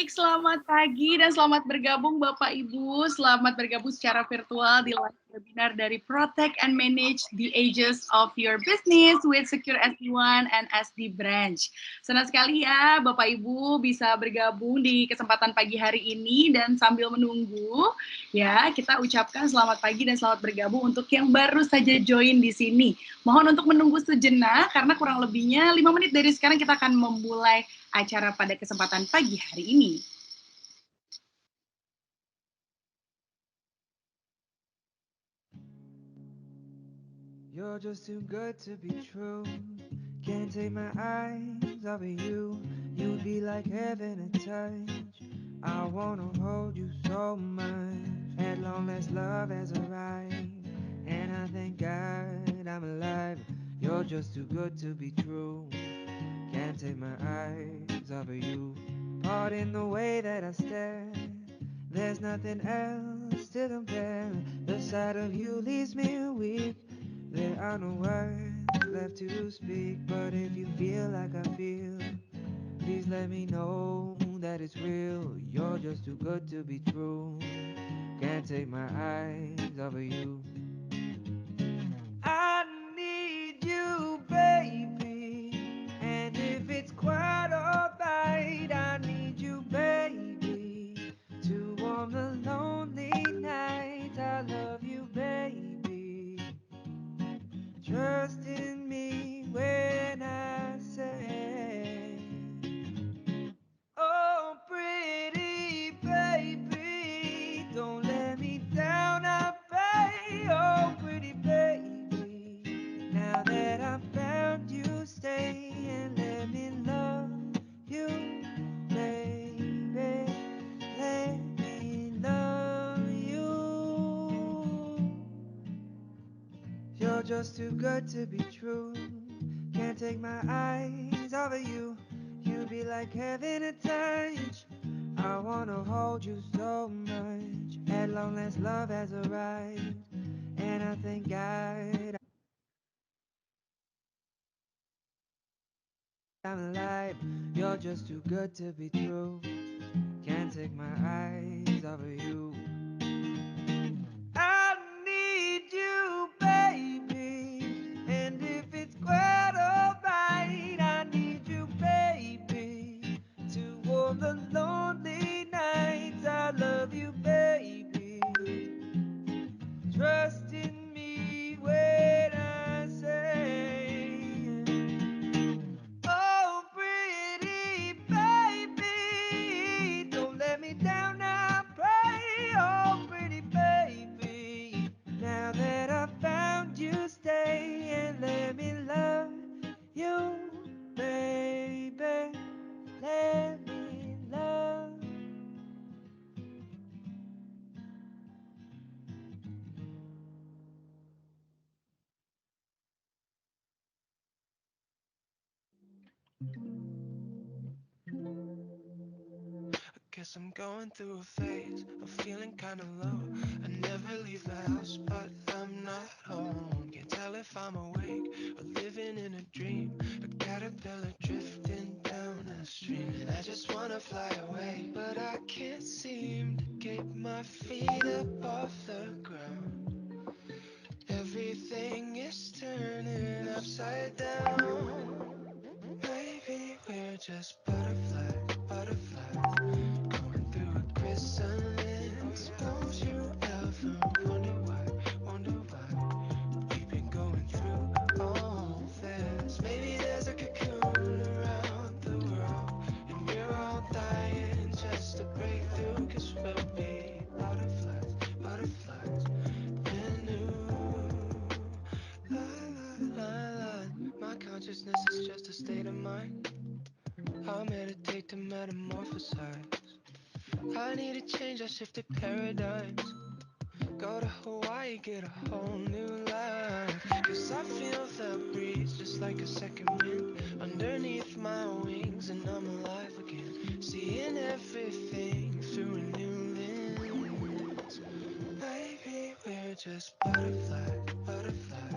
Baik, selamat pagi dan selamat bergabung Bapak Ibu. Selamat bergabung secara virtual di live webinar dari Protect and Manage the Ages of Your Business with Secure SD1 and SD Branch. Senang sekali ya Bapak Ibu bisa bergabung di kesempatan pagi hari ini, dan sambil menunggu ya kita ucapkan selamat pagi dan selamat bergabung untuk yang baru saja join di sini. Mohon untuk menunggu sejenak karena kurang lebihnya 5 menit dari sekarang kita akan memulai acara pada kesempatan pagi hari ini. You're just too good to be true. Can't take my eyes off of you. You'd be like heaven to touch. I wanna hold you so much. At long last, love has arrived, and I thank God I'm alive. You're just too good to be true. Can't take my eyes off of you. Pardon the way that I stare. There's nothing else to compare. The sight of you leaves me weak. There are no words left to speak. But if you feel like I feel, please let me know that it's real. You're just too good to be true. Can't take my eyes off of you. I need you, baby. And if it's quite alright, I need you, baby, to warm the lonely night. I love you, baby. Trust in me when I say, oh, pretty baby, don't let me down, I pray. Oh, pretty baby, now that I found you, stay and let me love you, baby. Let me love you. You're just too good to be true. Can't take my eyes off of you. You be like heaven to touch. I wanna hold you so much. At long last, love has arrived, and I thank God I'm alive. You're just too good to be true. Can't take my eyes off of you. I need you, baby. And if it's quite alright, I need you, baby, to warm the lonely nights. I love you, baby. Trust in me when I say, oh, pretty baby, don't let me down, I pray. Oh, pretty baby, now that I found you, stay and let me love you, baby. Let me love. Guess I'm going through a phase of feeling kinda low. I never leave the house, but I'm not home. Can't tell if I'm awake or living in a dream. A caterpillar drifting down a stream. I just wanna fly away, but I can't seem to get my feet up off the ground. Everything is turning upside down. Maybe we're just butterflies, butterflies, going through a chrysalis. Don't you ever wonder why, wonder why we've been going through all this? Maybe there's a cocoon around the world, and we're all dying just to break through. 'Cause we'll be butterflies, butterflies, brand new. La la la la. My consciousness is just a state of mind. I'll meditate to metamorphosize. I need a change, I shifted paradigms. Go to Hawaii, get a whole new life. 'Cause I feel the breeze just like a second wind underneath my wings, and I'm alive again, seeing everything through a new lens. Maybe we're just butterflies, butterflies,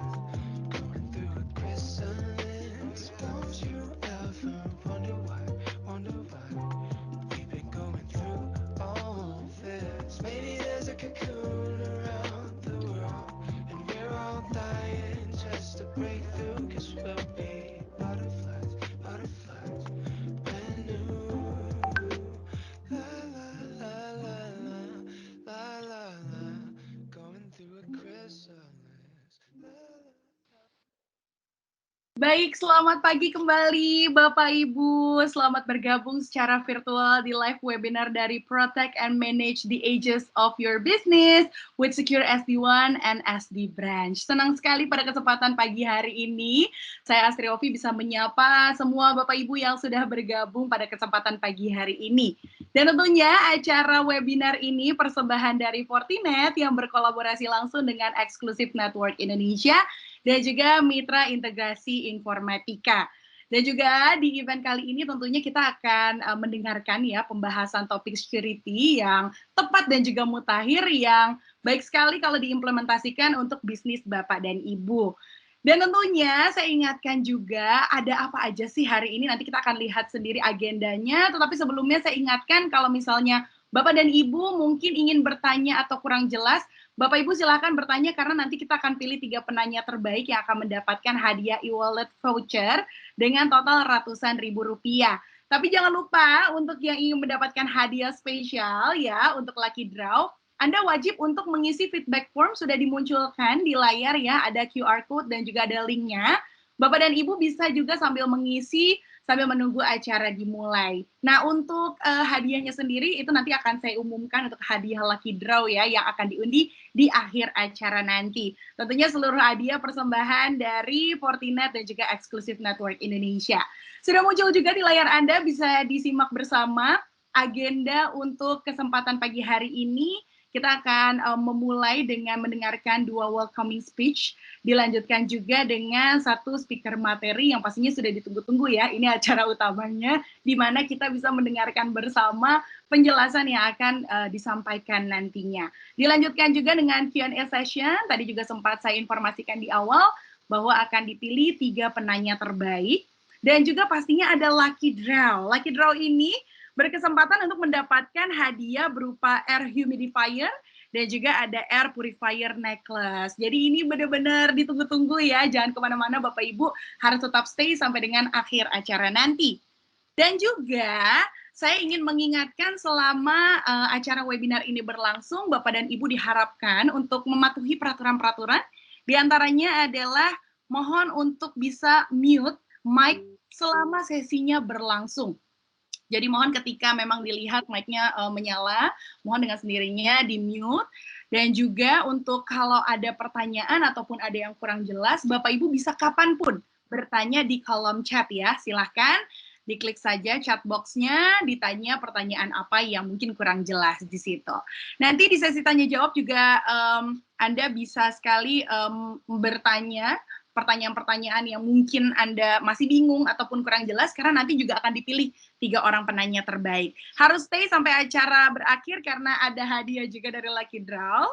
going through a chrysalis. Don't you ever wonder why, wonder why we've been going way through, 'cause we'll be butterflies, butterflies, brand new. La la la la la, la la la, going through a chrysalis. La, la. Baik, selamat pagi kembali Bapak Ibu. Selamat bergabung secara virtual di live webinar dari Protect and Manage the Ages of Your Business with Secure SD1 and SD Branch. Senang sekali pada kesempatan pagi hari ini, saya Astri Ovi bisa menyapa semua Bapak Ibu yang sudah bergabung pada kesempatan pagi hari ini. Dan tentunya acara webinar ini persembahan dari Fortinet yang berkolaborasi langsung dengan Exclusive Network Indonesia dan juga Mitra Integrasi Informatika. Dan juga di event kali ini tentunya kita akan mendengarkan ya pembahasan topik security yang tepat dan juga mutakhir yang baik sekali kalau diimplementasikan untuk bisnis Bapak dan Ibu. Dan tentunya saya ingatkan juga ada apa aja sih hari ini, nanti kita akan lihat sendiri agendanya, tetapi sebelumnya saya ingatkan kalau misalnya Bapak dan Ibu mungkin ingin bertanya atau kurang jelas, Bapak Ibu silakan bertanya karena nanti kita akan pilih 3 penanya terbaik yang akan mendapatkan hadiah e-wallet voucher dengan total ratusan ribu rupiah. Tapi jangan lupa untuk yang ingin mendapatkan hadiah spesial ya untuk Lucky Draw, Anda wajib untuk mengisi feedback form sudah dimunculkan di layar ya, ada QR code dan juga ada linknya. Bapak dan Ibu bisa juga sambil mengisi sambil menunggu acara dimulai. Nah, untuk hadiahnya sendiri itu nanti akan saya umumkan untuk hadiah Lucky Draw ya yang akan diundi di akhir acara nanti. Tentunya seluruh hadiah persembahan dari Fortinet dan juga Exclusive Network Indonesia. Sudah muncul juga di layar Anda, bisa disimak bersama agenda untuk kesempatan pagi hari ini. Kita akan memulai dengan mendengarkan 2 welcoming speech, dilanjutkan juga dengan 1 speaker materi yang pastinya sudah ditunggu-tunggu ya. Ini acara utamanya, di mana kita bisa mendengarkan bersama penjelasan yang akan disampaikan nantinya. Dilanjutkan juga dengan Q&A session, tadi juga sempat saya informasikan di awal, bahwa akan dipilih 3 penanya terbaik, dan juga pastinya ada Lucky Draw. Lucky Draw ini berkesempatan untuk mendapatkan hadiah berupa air humidifier dan juga ada air purifier necklace. Jadi ini benar-benar ditunggu-tunggu ya, jangan kemana-mana Bapak Ibu, harus tetap stay sampai dengan akhir acara nanti. Dan juga saya ingin mengingatkan selama acara webinar ini berlangsung, Bapak dan Ibu diharapkan untuk mematuhi peraturan-peraturan, diantaranya adalah mohon untuk bisa mute mic selama sesinya berlangsung. Jadi mohon ketika memang dilihat mic-nya menyala, mohon dengan sendirinya di-mute. Dan juga untuk kalau ada pertanyaan ataupun ada yang kurang jelas, Bapak Ibu bisa kapanpun bertanya di kolom chat ya. Silahkan diklik saja chat box-nya, ditanya pertanyaan apa yang mungkin kurang jelas di situ. Nanti di sesi tanya jawab juga Anda bisa sekali bertanya pertanyaan-pertanyaan yang mungkin Anda masih bingung ataupun kurang jelas, karena nanti juga akan dipilih 3 orang penanya terbaik. Harus stay sampai acara berakhir karena ada hadiah juga dari Lucky Draw.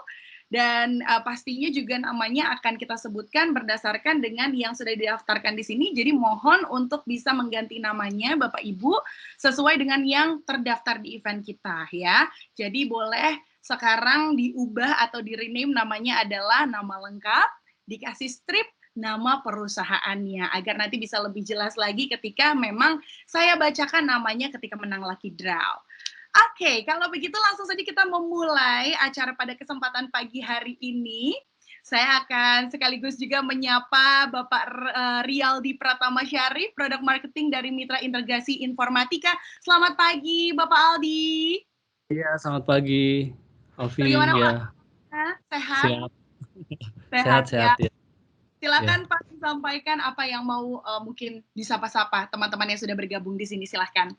Dan pastinya juga namanya akan kita sebutkan berdasarkan dengan yang sudah didaftarkan di sini. Jadi mohon untuk bisa mengganti namanya Bapak Ibu sesuai dengan yang terdaftar di event kita ya. Jadi boleh sekarang diubah atau di-rename namanya adalah nama lengkap, dikasih strip, nama perusahaannya, agar nanti bisa lebih jelas lagi ketika memang saya bacakan namanya ketika menang Lucky Draw. Oke, kalau begitu langsung saja kita memulai acara pada kesempatan pagi hari ini. Saya akan sekaligus juga menyapa Bapak Rialdi Pratama Syarif, Produk Marketing dari Mitra Integrasi Informatika. Selamat pagi, Bapak Aldi. Iya, selamat pagi, Ovi. Bagaimana ya. Pak? Sehat? Sehat ya. Silakan Pak disampaikan apa yang mau mungkin disapa-sapa teman-teman yang sudah bergabung di sini, silakan.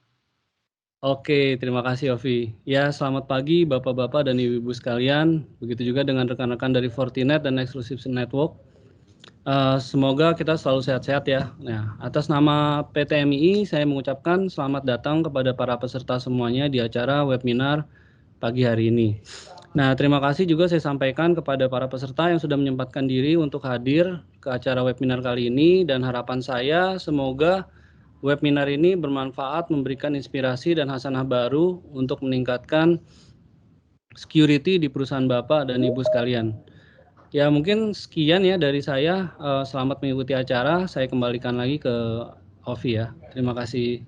Oke, terima kasih Ovi. Ya, selamat pagi Bapak-bapak dan Ibu-ibu sekalian. Begitu juga dengan rekan-rekan dari Fortinet dan Exclusive Network. Semoga kita selalu sehat-sehat ya. Nah, atas nama PT MII saya mengucapkan selamat datang kepada para peserta semuanya di acara webinar pagi hari ini. Nah, terima kasih juga saya sampaikan kepada para peserta yang sudah menyempatkan diri untuk hadir ke acara webinar kali ini, dan harapan saya semoga webinar ini bermanfaat, memberikan inspirasi dan hasanah baru untuk meningkatkan security di perusahaan Bapak dan Ibu sekalian. Ya mungkin sekian ya dari saya. Selamat mengikuti acara. Saya kembalikan lagi ke Ovi ya. Terima kasih.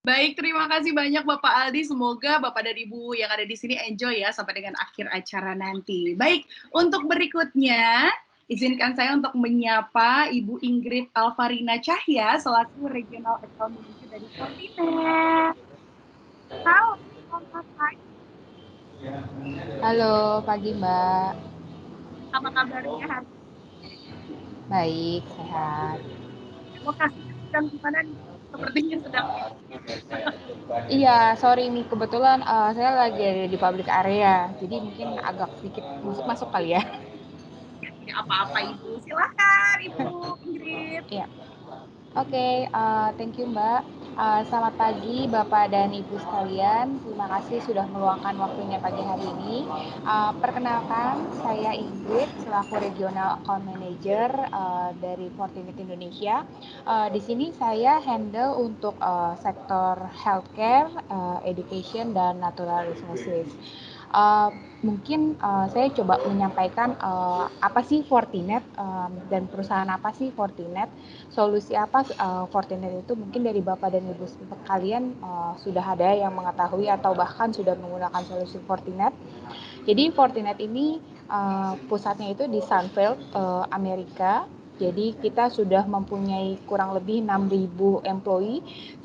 Baik, terima kasih banyak Bapak Aldi. Semoga Bapak dan Ibu yang ada di sini enjoy ya sampai dengan akhir acara nanti. Baik, untuk berikutnya, izinkan saya untuk menyapa Ibu Ingrid Alvarina Cahya selaku Regional Account Manager dari Fortinet. Halo, selamat pagi. Halo, pagi Mbak. Apa kabarnya hari Baik, sehat. ini? Lokasinya sedang di mana nih? Sepertinya sedang di Iya, sorry nih, kebetulan saya lagi ada di public area, jadi mungkin agak sedikit masuk-masuk kali ya. tidak apa-apa Ibu. Silahkan Ibu Ingrid. Iya. Oke, thank you Mbak. Selamat pagi Bapak dan Ibu sekalian. Terima kasih sudah meluangkan waktunya pagi hari ini. Perkenalkan, saya Ingrid selaku Regional Account Manager dari Fortinet Indonesia. Di sini saya handle untuk sektor healthcare, education, dan natural resources. Mungkin saya coba menyampaikan apa sih Fortinet dan perusahaan apa sih Fortinet, solusi apa Fortinet itu. Mungkin dari Bapak dan Ibu sekalian sudah ada yang mengetahui atau bahkan sudah menggunakan solusi Fortinet. Jadi Fortinet ini pusatnya itu di Sunnyvale, Amerika. Jadi kita sudah mempunyai kurang lebih 6.000 employee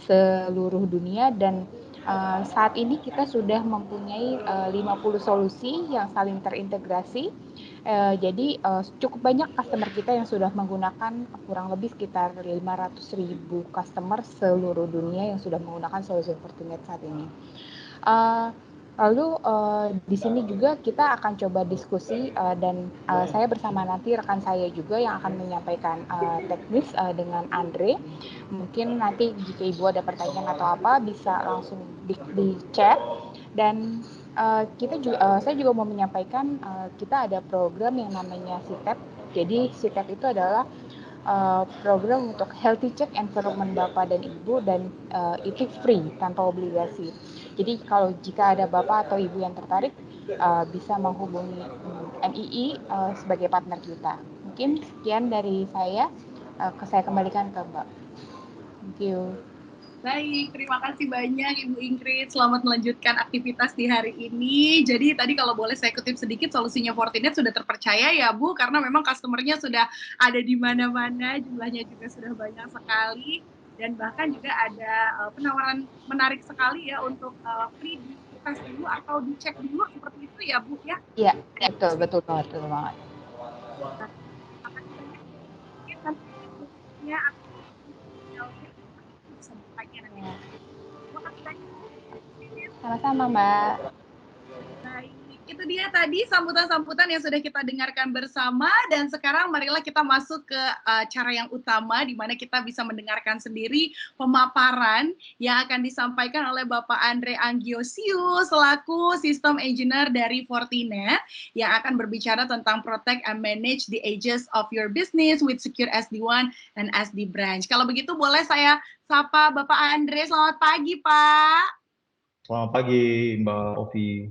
seluruh dunia, dan saat ini kita sudah mempunyai 50 solusi yang saling terintegrasi. Jadi cukup banyak customer kita yang sudah menggunakan, kurang lebih sekitar 500.000 customer seluruh dunia yang sudah menggunakan solusi Fortinet saat ini. Lalu di sini juga kita akan coba diskusi dan saya bersama nanti rekan saya juga yang akan menyampaikan teknis dengan Andre. Mungkin nanti jika Ibu ada pertanyaan atau apa bisa langsung di chat. Dan saya juga mau menyampaikan kita ada program yang namanya CTEP. Jadi CTEP itu adalah program untuk healthy check environment Bapak dan Ibu, dan itu free tanpa obligasi. Jadi kalau jika ada Bapak atau Ibu yang tertarik bisa menghubungi NII sebagai partner kita. Mungkin sekian dari saya. Saya kembalikan ke Mbak. Thank you. Baik, terima kasih banyak Ibu Ingrid. Selamat melanjutkan aktivitas di hari ini. Jadi tadi kalau boleh saya kutip sedikit, solusinya Fortinet sudah terpercaya ya Bu, karena memang customer-nya sudah ada di mana-mana, jumlahnya juga sudah banyak sekali, dan bahkan juga ada penawaran menarik sekali ya untuk free di tes dulu atau dicek dulu, seperti itu ya Bu ya. Iya, betul banget. Terima kasih banyak. Mungkin nanti berikutnya bisa bertanya nanti. Terima kasih banyak. Sama-sama Mbak. Baik, itu dia tadi sambutan-sambutan yang sudah kita dengarkan bersama, dan sekarang marilah kita masuk ke cara yang utama di mana kita bisa mendengarkan sendiri pemaparan yang akan disampaikan oleh Bapak Andre Angiosiu selaku System Engineer dari Fortinet yang akan berbicara tentang protect and manage the edges of your business with secure SD-WAN and SD branch. Kalau begitu boleh saya sapa Bapak Andre. Selamat pagi, Pak. Selamat pagi, Mbak Ovi.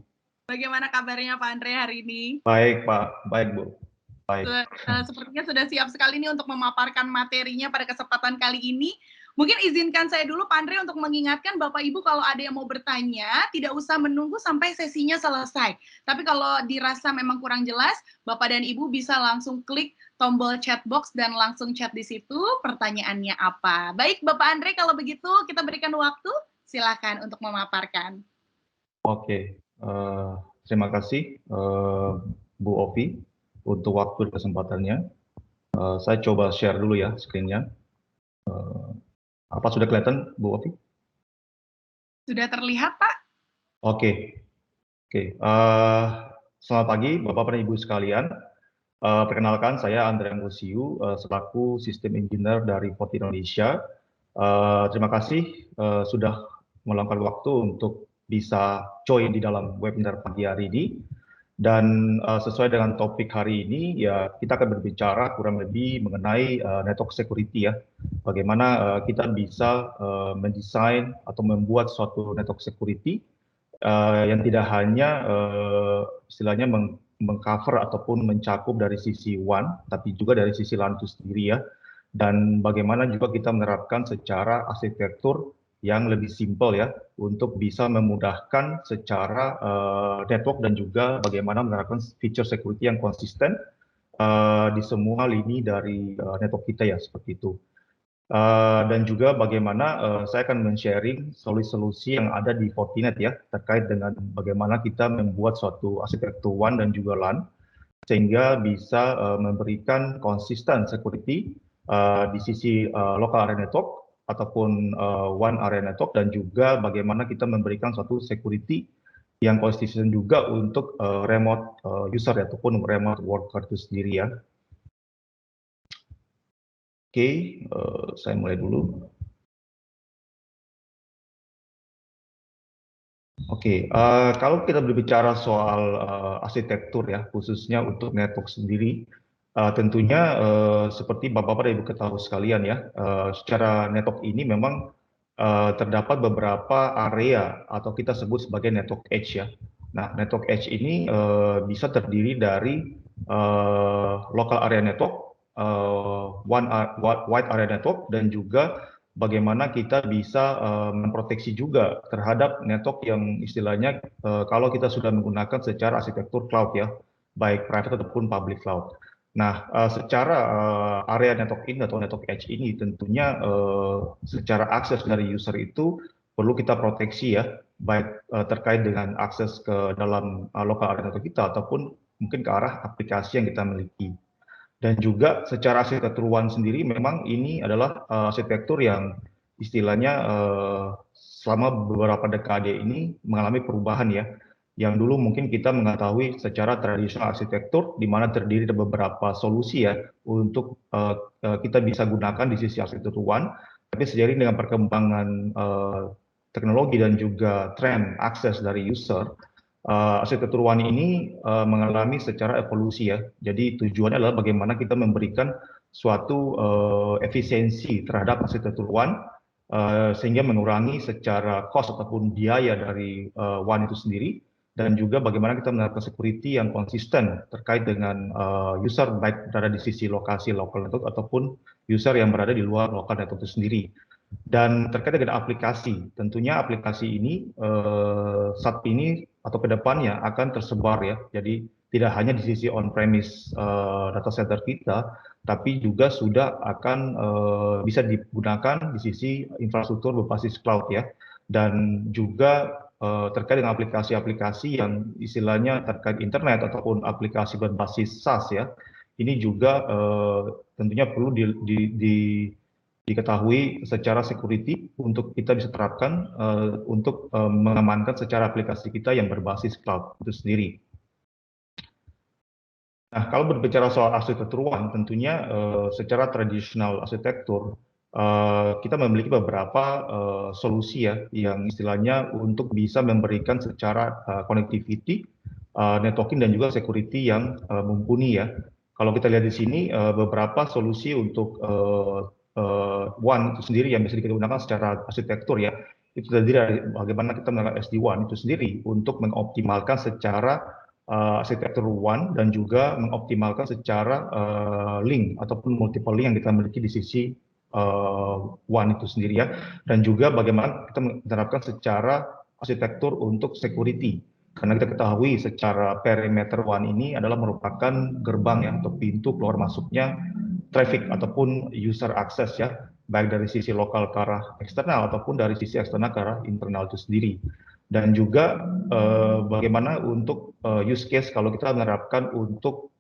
Bagaimana kabarnya Pak Andre hari ini? Baik, Pak. Baik, Bu. Baik. Sepertinya sudah siap sekali nih untuk memaparkan materinya pada kesempatan kali ini. Mungkin izinkan saya dulu, Pak Andre, untuk mengingatkan Bapak Ibu kalau ada yang mau bertanya, tidak usah menunggu sampai sesinya selesai. Tapi kalau dirasa memang kurang jelas, Bapak dan Ibu bisa langsung klik tombol chat box dan langsung chat di situ pertanyaannya apa. Baik, Bapak Andre, kalau begitu kita berikan waktu, silakan untuk memaparkan. Oke, terima kasih Bu Ovi untuk waktu dan kesempatannya. Saya coba share dulu ya screen-nya. Apa sudah kelihatan, Bu Ovi? Sudah terlihat, Pak? Oke. Selamat pagi, Bapak dan Ibu sekalian. Perkenalkan, saya Andre Angiosiu selaku Sistem Engineer dari Fortinet Indonesia. Terima kasih sudah meluangkan waktu untuk bisa join di dalam webinar pagi hari ini. Dan sesuai dengan topik hari ini, ya kita akan berbicara kurang lebih mengenai network security ya. Bagaimana kita bisa mendesain atau membuat suatu network security yang tidak hanya istilahnya mengcover ataupun mencakup dari sisi WAN, tapi juga dari sisi LAN itu sendiri ya. Dan bagaimana juga kita menerapkan secara arsitektur yang lebih simpel ya, untuk bisa memudahkan secara network dan juga bagaimana menerapkan feature security yang konsisten di semua lini dari network kita ya, seperti itu. Dan juga bagaimana saya akan men-sharing solusi-solusi yang ada di Fortinet ya, terkait dengan bagaimana kita membuat suatu arsitektur WAN dan juga LAN, sehingga bisa memberikan konsisten security di sisi local area network ataupun WAN area network, dan juga bagaimana kita memberikan suatu security yang konsisten juga untuk remote user ya, ataupun remote worker itu sendiri ya. Oke, saya mulai dulu. Oke, kalau kita berbicara soal arsitektur ya, khususnya untuk network sendiri, tentunya seperti Bapak-Bapak dan Ibu ketahui sekalian ya, secara network ini memang terdapat beberapa area atau kita sebut sebagai network edge ya. Nah, network edge ini bisa terdiri dari local area network, wide area network, dan juga bagaimana kita bisa memproteksi juga terhadap network yang istilahnya kalau kita sudah menggunakan secara arsitektur cloud ya, baik private ataupun public cloud. Nah, secara area network ini atau network edge ini tentunya secara akses dari user itu perlu kita proteksi ya, baik terkait dengan akses ke dalam local area network kita ataupun mungkin ke arah aplikasi yang kita miliki. Dan juga secara arsitektur WAN sendiri memang ini adalah arsitektur yang istilahnya selama beberapa dekade ini mengalami perubahan ya. Yang dulu mungkin kita mengetahui secara tradisional arsitektur di mana terdiri dari beberapa solusi ya untuk kita bisa gunakan di sisi arsitektur WAN, tapi seiring dengan perkembangan teknologi dan juga tren akses dari user, arsitektur WAN ini mengalami secara evolusi ya. Jadi tujuannya adalah bagaimana kita memberikan suatu efisiensi terhadap arsitektur WAN sehingga mengurangi secara cost ataupun biaya dari WAN itu sendiri, dan juga bagaimana kita menerapkan security yang konsisten terkait dengan user baik berada di sisi lokasi local network ataupun user yang berada di luar local network itu sendiri. Dan terkait dengan aplikasi, tentunya aplikasi ini saat ini atau kedepannya akan tersebar ya. Jadi tidak hanya di sisi on-premise data center kita, tapi juga sudah akan bisa digunakan di sisi infrastruktur berbasis cloud ya. Dan juga terkait dengan aplikasi-aplikasi yang istilahnya terkait internet ataupun aplikasi berbasis SaaS ya. Ini juga tentunya perlu diketahui secara security untuk kita bisa terapkan untuk mengamankan secara aplikasi kita yang berbasis cloud itu sendiri. Nah, kalau berbicara soal arsitektur WAN, tentunya secara tradisional arsitektur kita memiliki beberapa solusi ya, yang istilahnya untuk bisa memberikan secara connectivity, networking dan juga security yang mumpuni ya. Kalau kita lihat di sini beberapa solusi untuk WAN itu sendiri yang bisa digunakan secara arsitektur ya, itu terdiri dari bagaimana kita melakukan SD-WAN itu sendiri untuk mengoptimalkan secara arsitektur WAN dan juga mengoptimalkan secara link ataupun multiple link yang kita miliki di sisi WAN itu sendiri ya, dan juga bagaimana kita menerapkan secara arsitektur untuk security, karena kita ketahui secara perimeter WAN ini adalah merupakan gerbang ya atau pintu keluar masuknya traffic ataupun user access ya, baik dari sisi lokal ke arah eksternal ataupun dari sisi eksternal ke arah internal itu sendiri. Dan juga bagaimana untuk use case kalau kita menerapkan untuk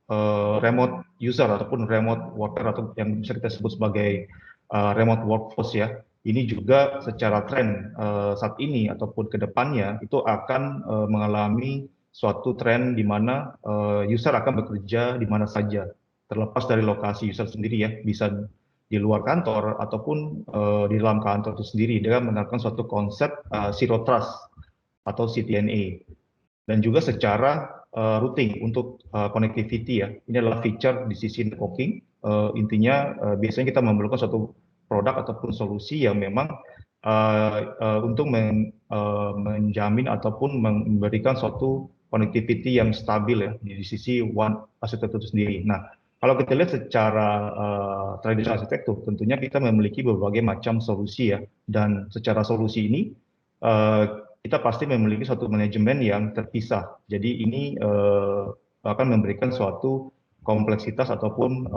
remote user ataupun remote worker atau yang bisa kita sebut sebagai remote workforce ya. Ini juga secara tren saat ini ataupun kedepannya itu akan mengalami suatu tren di mana user akan bekerja di mana saja, terlepas dari lokasi user sendiri ya, bisa di luar kantor ataupun di dalam kantor itu sendiri dengan menerapkan suatu konsep Zero Trust atau CTNA. Dan juga secara routing untuk connectivity ya, ini adalah feature di sisi networking. Intinya biasanya kita memerlukan suatu produk ataupun solusi yang memang untuk menjamin ataupun memberikan suatu connectivity yang stabil ya di sisi WAN arsitektur itu sendiri. Nah, kalau kita lihat secara tradisional arsitektur, tentunya kita memiliki berbagai macam solusi ya, dan secara solusi ini kita pasti memiliki suatu manajemen yang terpisah. Jadi ini akan memberikan suatu kompleksitas ataupun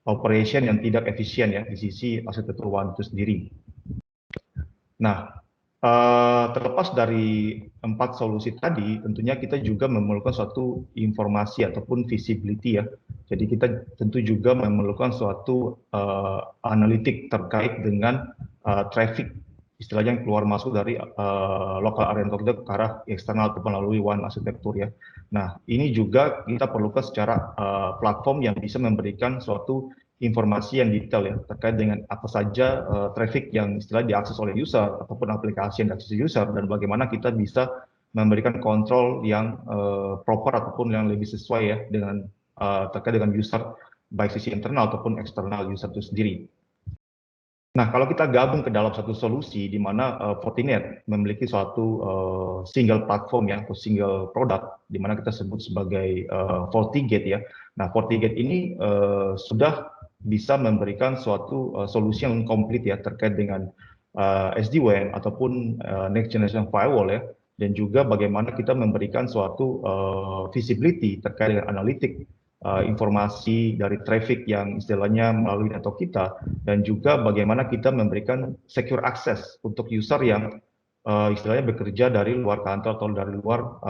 operation yang tidak efisien ya di sisi arsitektur WAN itu sendiri. Nah, terlepas dari 4 solusi tadi, tentunya kita juga memerlukan suatu informasi ataupun visibility ya. Jadi kita tentu juga memerlukan suatu analitik terkait dengan traffic, istilahnya yang keluar masuk dari local area network kita ke arah eksternal atau melalui WAN arsitektur ya. Nah, ini juga kita perlukan secara platform yang bisa memberikan suatu informasi yang detail ya terkait dengan apa saja traffic yang istilah diakses oleh user ataupun aplikasi yang diakses user, dan bagaimana kita bisa memberikan kontrol yang proper ataupun yang lebih sesuai ya dengan terkait dengan user baik sisi internal ataupun eksternal user itu sendiri. Nah, kalau kita gabung ke dalam satu solusi di mana Fortinet memiliki suatu single platform ya atau single product di mana kita sebut sebagai FortiGate ya. Nah, FortiGate ini sudah bisa memberikan suatu solusi yang komplit ya terkait dengan SD-WAN ataupun next generation firewall ya, dan juga bagaimana kita memberikan suatu visibility terkait dengan analitik informasi dari traffic yang istilahnya melalui network kita, dan juga bagaimana kita memberikan secure access untuk user yang istilahnya bekerja dari luar kantor atau dari luar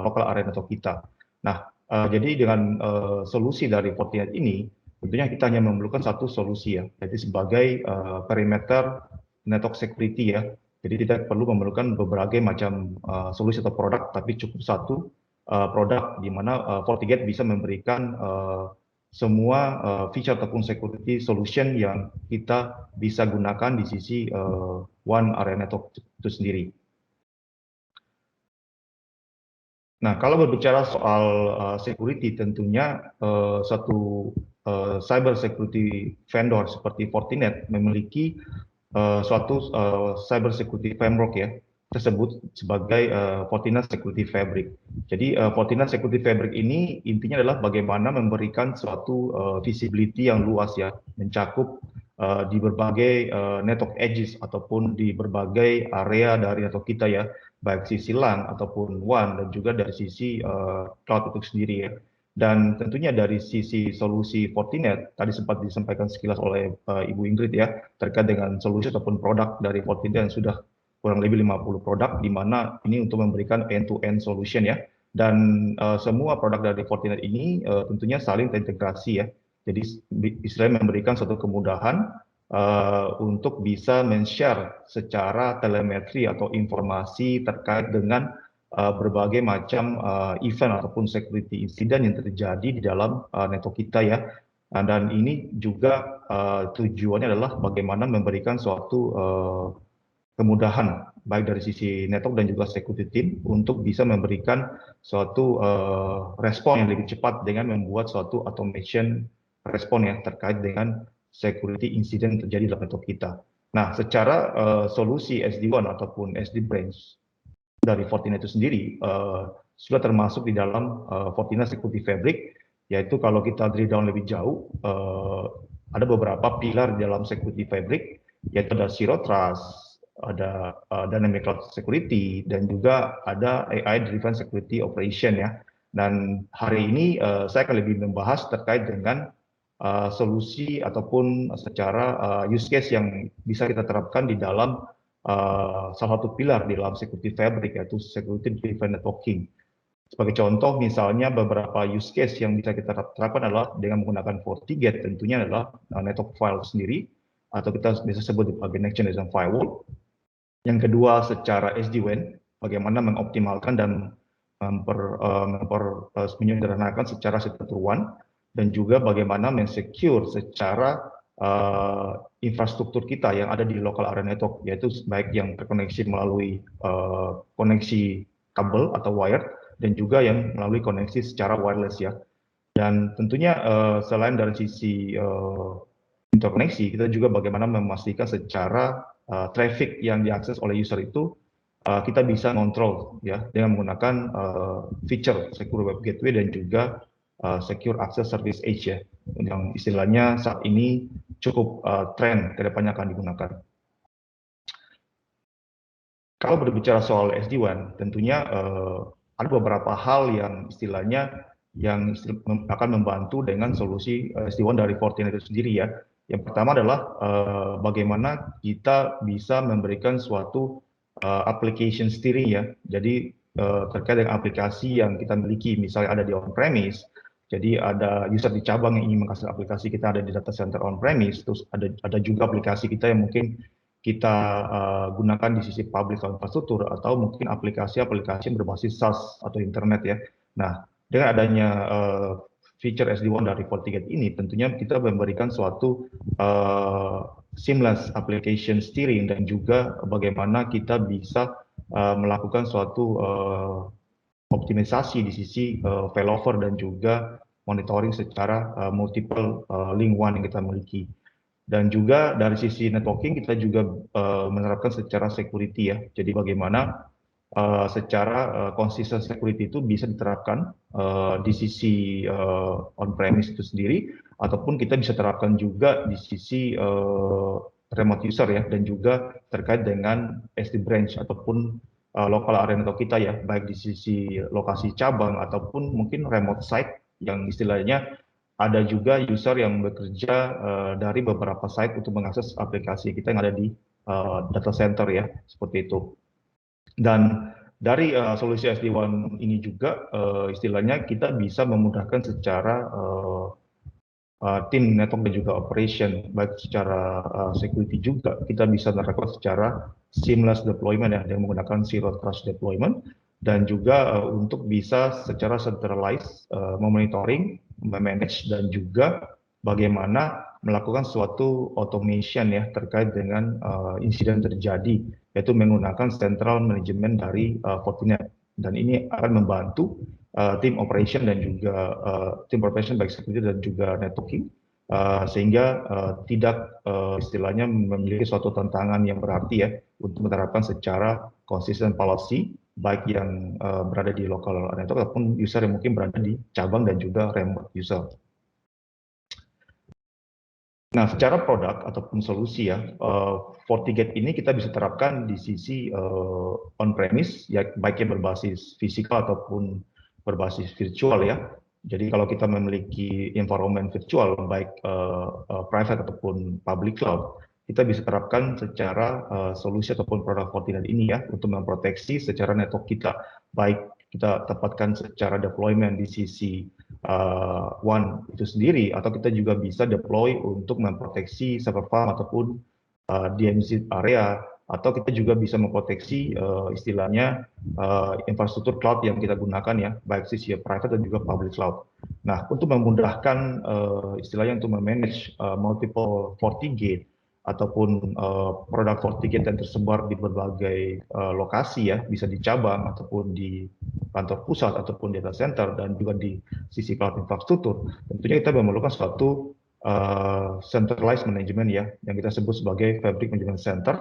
local area network kita. Nah, jadi dengan solusi dari Fortinet ini, tentunya kita hanya memerlukan satu solusi ya, yaitu sebagai perimeter network security ya. Jadi tidak perlu memerlukan berbagai macam solusi atau produk, tapi cukup satu produk di mana FortiGate bisa memberikan semua feature ataupun security solution yang kita bisa gunakan di sisi WAN area network itu sendiri. Nah, kalau berbicara soal security, tentunya satu cyber security vendor seperti Fortinet memiliki suatu cyber security framework ya, tersebut sebagai Fortinet Security Fabric. Jadi Fortinet Security Fabric ini intinya adalah bagaimana memberikan suatu visibility yang luas ya, mencakup di berbagai network edges ataupun di berbagai area dari network kita ya, baik sisi LAN ataupun WAN dan juga dari sisi cloud itu sendiri ya. Dan tentunya dari sisi solusi Fortinet, tadi sempat disampaikan sekilas oleh Ibu Ingrid ya, terkait dengan solusi ataupun produk dari Fortinet yang sudah kurang lebih 50 produk, di mana ini untuk memberikan end-to-end solution ya. Dan semua produk dari Fortinet ini tentunya saling terintegrasi ya. Jadi istilahnya memberikan suatu kemudahan untuk bisa men-share secara telemetri atau informasi terkait dengan berbagai macam event ataupun security incident yang terjadi di dalam network kita ya. Dan ini juga tujuannya adalah bagaimana memberikan suatu kemudahan baik dari sisi network dan juga security team untuk bisa memberikan suatu respon yang lebih cepat dengan membuat suatu automation respon ya terkait dengan security incident yang terjadi dalam network kita. Nah, secara solusi SD-WAN ataupun SD branch dari Fortinet itu sendiri sudah termasuk di dalam Fortinet Security Fabric, yaitu kalau kita drill down lebih jauh, ada beberapa pilar di dalam Security Fabric, yaitu ada Zero Trust, ada Dynamic Cloud Security, dan juga ada AI Driven Security Operation ya. Dan hari ini saya akan lebih membahas terkait dengan solusi ataupun secara use case yang bisa kita terapkan di dalam salah satu pilar di dalam Security Fabric, yaitu Security Driven Networking. Sebagai contoh, misalnya beberapa use case yang bisa kita terapkan adalah dengan menggunakan FortiGate, tentunya adalah network file sendiri, atau kita bisa sebut sebagai Next Generation Firewall. Yang kedua, secara SD-WAN, bagaimana mengoptimalkan dan menyederhanakan secara arsitektur WAN, dan juga bagaimana mensecure secara infrastruktur kita yang ada di local area network, yaitu baik yang terkoneksi melalui koneksi kabel atau wire, dan juga yang melalui koneksi secara wireless ya. Dan tentunya selain dari sisi interkoneksi, kita juga bagaimana memastikan secara traffic yang diakses oleh user itu kita bisa kontrol ya dengan menggunakan feature Secure Web Gateway dan juga Secure Access Service Edge ya, yang istilahnya saat ini cukup tren kedepannya akan digunakan. Kalau berbicara soal SD-WAN, tentunya ada beberapa hal yang istilahnya yang akan membantu dengan solusi SD-WAN dari Fortinet itu sendiri ya. Yang pertama adalah bagaimana kita bisa memberikan suatu application steering ya. Jadi terkait dengan aplikasi yang kita miliki, misalnya ada di on-premise, jadi ada user di cabang yang ingin mengakses aplikasi kita ada di data center on-premise, terus ada juga aplikasi kita yang mungkin kita gunakan di sisi public cloud infrastruktur atau mungkin aplikasi-aplikasi yang berbasis SaaS atau internet ya. Nah, dengan adanya feature SD-WAN dari FortiGate ini, tentunya kita memberikan suatu seamless application steering dan juga bagaimana kita bisa melakukan suatu optimisasi di sisi failover dan juga monitoring secara multiple link WAN yang kita miliki. Dan juga dari sisi networking kita juga menerapkan secara security ya. Jadi bagaimana secara consistent security itu bisa diterapkan di sisi on-premise itu sendiri, ataupun kita bisa terapkan juga di sisi remote user ya, dan juga terkait dengan SD branch ataupun local area network kita ya, baik di sisi lokasi cabang ataupun mungkin remote site yang istilahnya ada juga user yang bekerja dari beberapa site untuk mengakses aplikasi kita yang ada di data center ya, seperti itu. Dan dari solusi SD-WAN ini juga istilahnya kita bisa memudahkan secara tim network dan juga operation, baik secara security juga kita bisa menerapkan secara seamless deployment ya, dengan menggunakan zero trust deployment, dan juga untuk bisa secara centralized memonitoring, memanage, dan juga bagaimana melakukan suatu automation ya terkait dengan insiden terjadi, yaitu menggunakan central management dari Fortinet. Dan ini akan membantu tim operation dan juga tim operation baik security dan juga networking, sehingga tidak istilahnya memiliki suatu tantangan yang berarti ya untuk menerapkan secara consistent policy, baik yang berada di local network ataupun user yang mungkin berada di cabang dan juga remote user. Nah, secara produk ataupun solusi ya, FortiGate ini kita bisa terapkan di sisi on-premise, ya baik yang berbasis fisikal ataupun berbasis virtual ya. Jadi kalau kita memiliki environment virtual, baik private ataupun public cloud, kita bisa terapkan secara solusi ataupun produk Fortinet ini ya, untuk memproteksi secara network kita, baik kita tempatkan secara deployment di sisi WAN itu sendiri, atau kita juga bisa deploy untuk memproteksi server farm ataupun DMZ area, atau kita juga bisa memproteksi istilahnya infrastruktur cloud yang kita gunakan ya, baik sisi private dan juga public cloud. Nah, untuk memudahkan istilahnya untuk memanage multiple FortiGate ataupun produk FortiGate yang tersebar di berbagai lokasi ya, bisa di cabang ataupun di kantor pusat ataupun data center dan juga di sisi cloud infrastruktur, tentunya kita memerlukan suatu centralized management ya, yang kita sebut sebagai Fabric Management Center.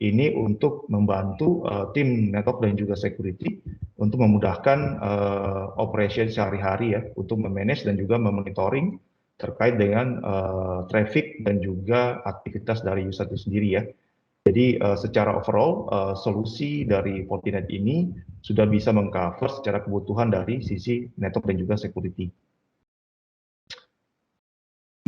Ini untuk membantu tim network dan juga security untuk memudahkan operation sehari-hari ya, untuk memanage dan juga memonitoring terkait dengan traffic dan juga aktivitas dari user itu sendiri ya. Jadi secara overall solusi dari Fortinet ini sudah bisa mengcover secara kebutuhan dari sisi network dan juga security.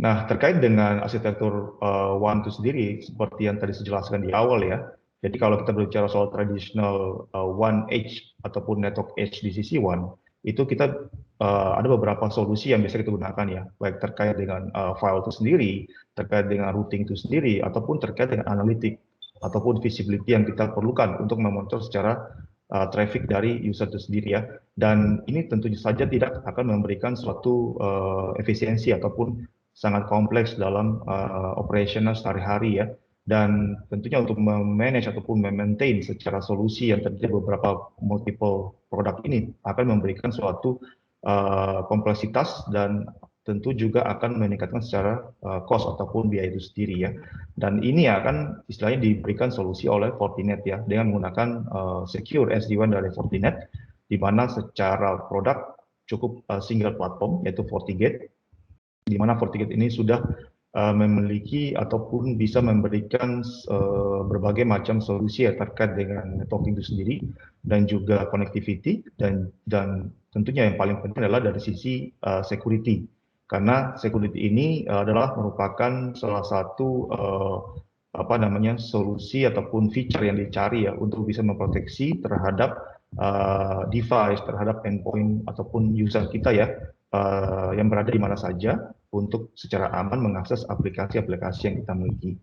Nah, terkait dengan arsitektur WAN itu sendiri, seperti yang tadi saya jelaskan di awal ya. Jadi kalau kita berbicara soal traditional WAN edge ataupun network edge di sisi WAN, itu kita ada beberapa solusi yang bisa kita gunakan ya, baik terkait dengan file itu sendiri, terkait dengan routing itu sendiri, ataupun terkait dengan analitik ataupun visibility yang kita perlukan untuk memonitor secara traffic dari user itu sendiri ya. Dan ini tentu saja tidak akan memberikan suatu efisiensi ataupun sangat kompleks dalam operasional sehari-hari ya. Dan tentunya untuk memanage ataupun memaintain secara solusi yang terdiri beberapa multiple produk ini akan memberikan suatu kompleksitas dan tentu juga akan meningkatkan secara cost ataupun biaya itu sendiri ya. Dan ini akan istilahnya diberikan solusi oleh Fortinet ya, dengan menggunakan secure SD-WAN dari Fortinet, di mana secara produk cukup single platform yaitu FortiGate, di mana FortiGate ini sudah memiliki ataupun bisa memberikan berbagai macam solusi ya terkait dengan networking itu sendiri dan juga connectivity dan tentunya yang paling penting adalah dari sisi security, karena security ini adalah merupakan salah satu solusi ataupun feature yang dicari ya untuk bisa memproteksi terhadap device, terhadap endpoint ataupun user kita ya yang berada di mana saja untuk secara aman mengakses aplikasi-aplikasi yang kita miliki.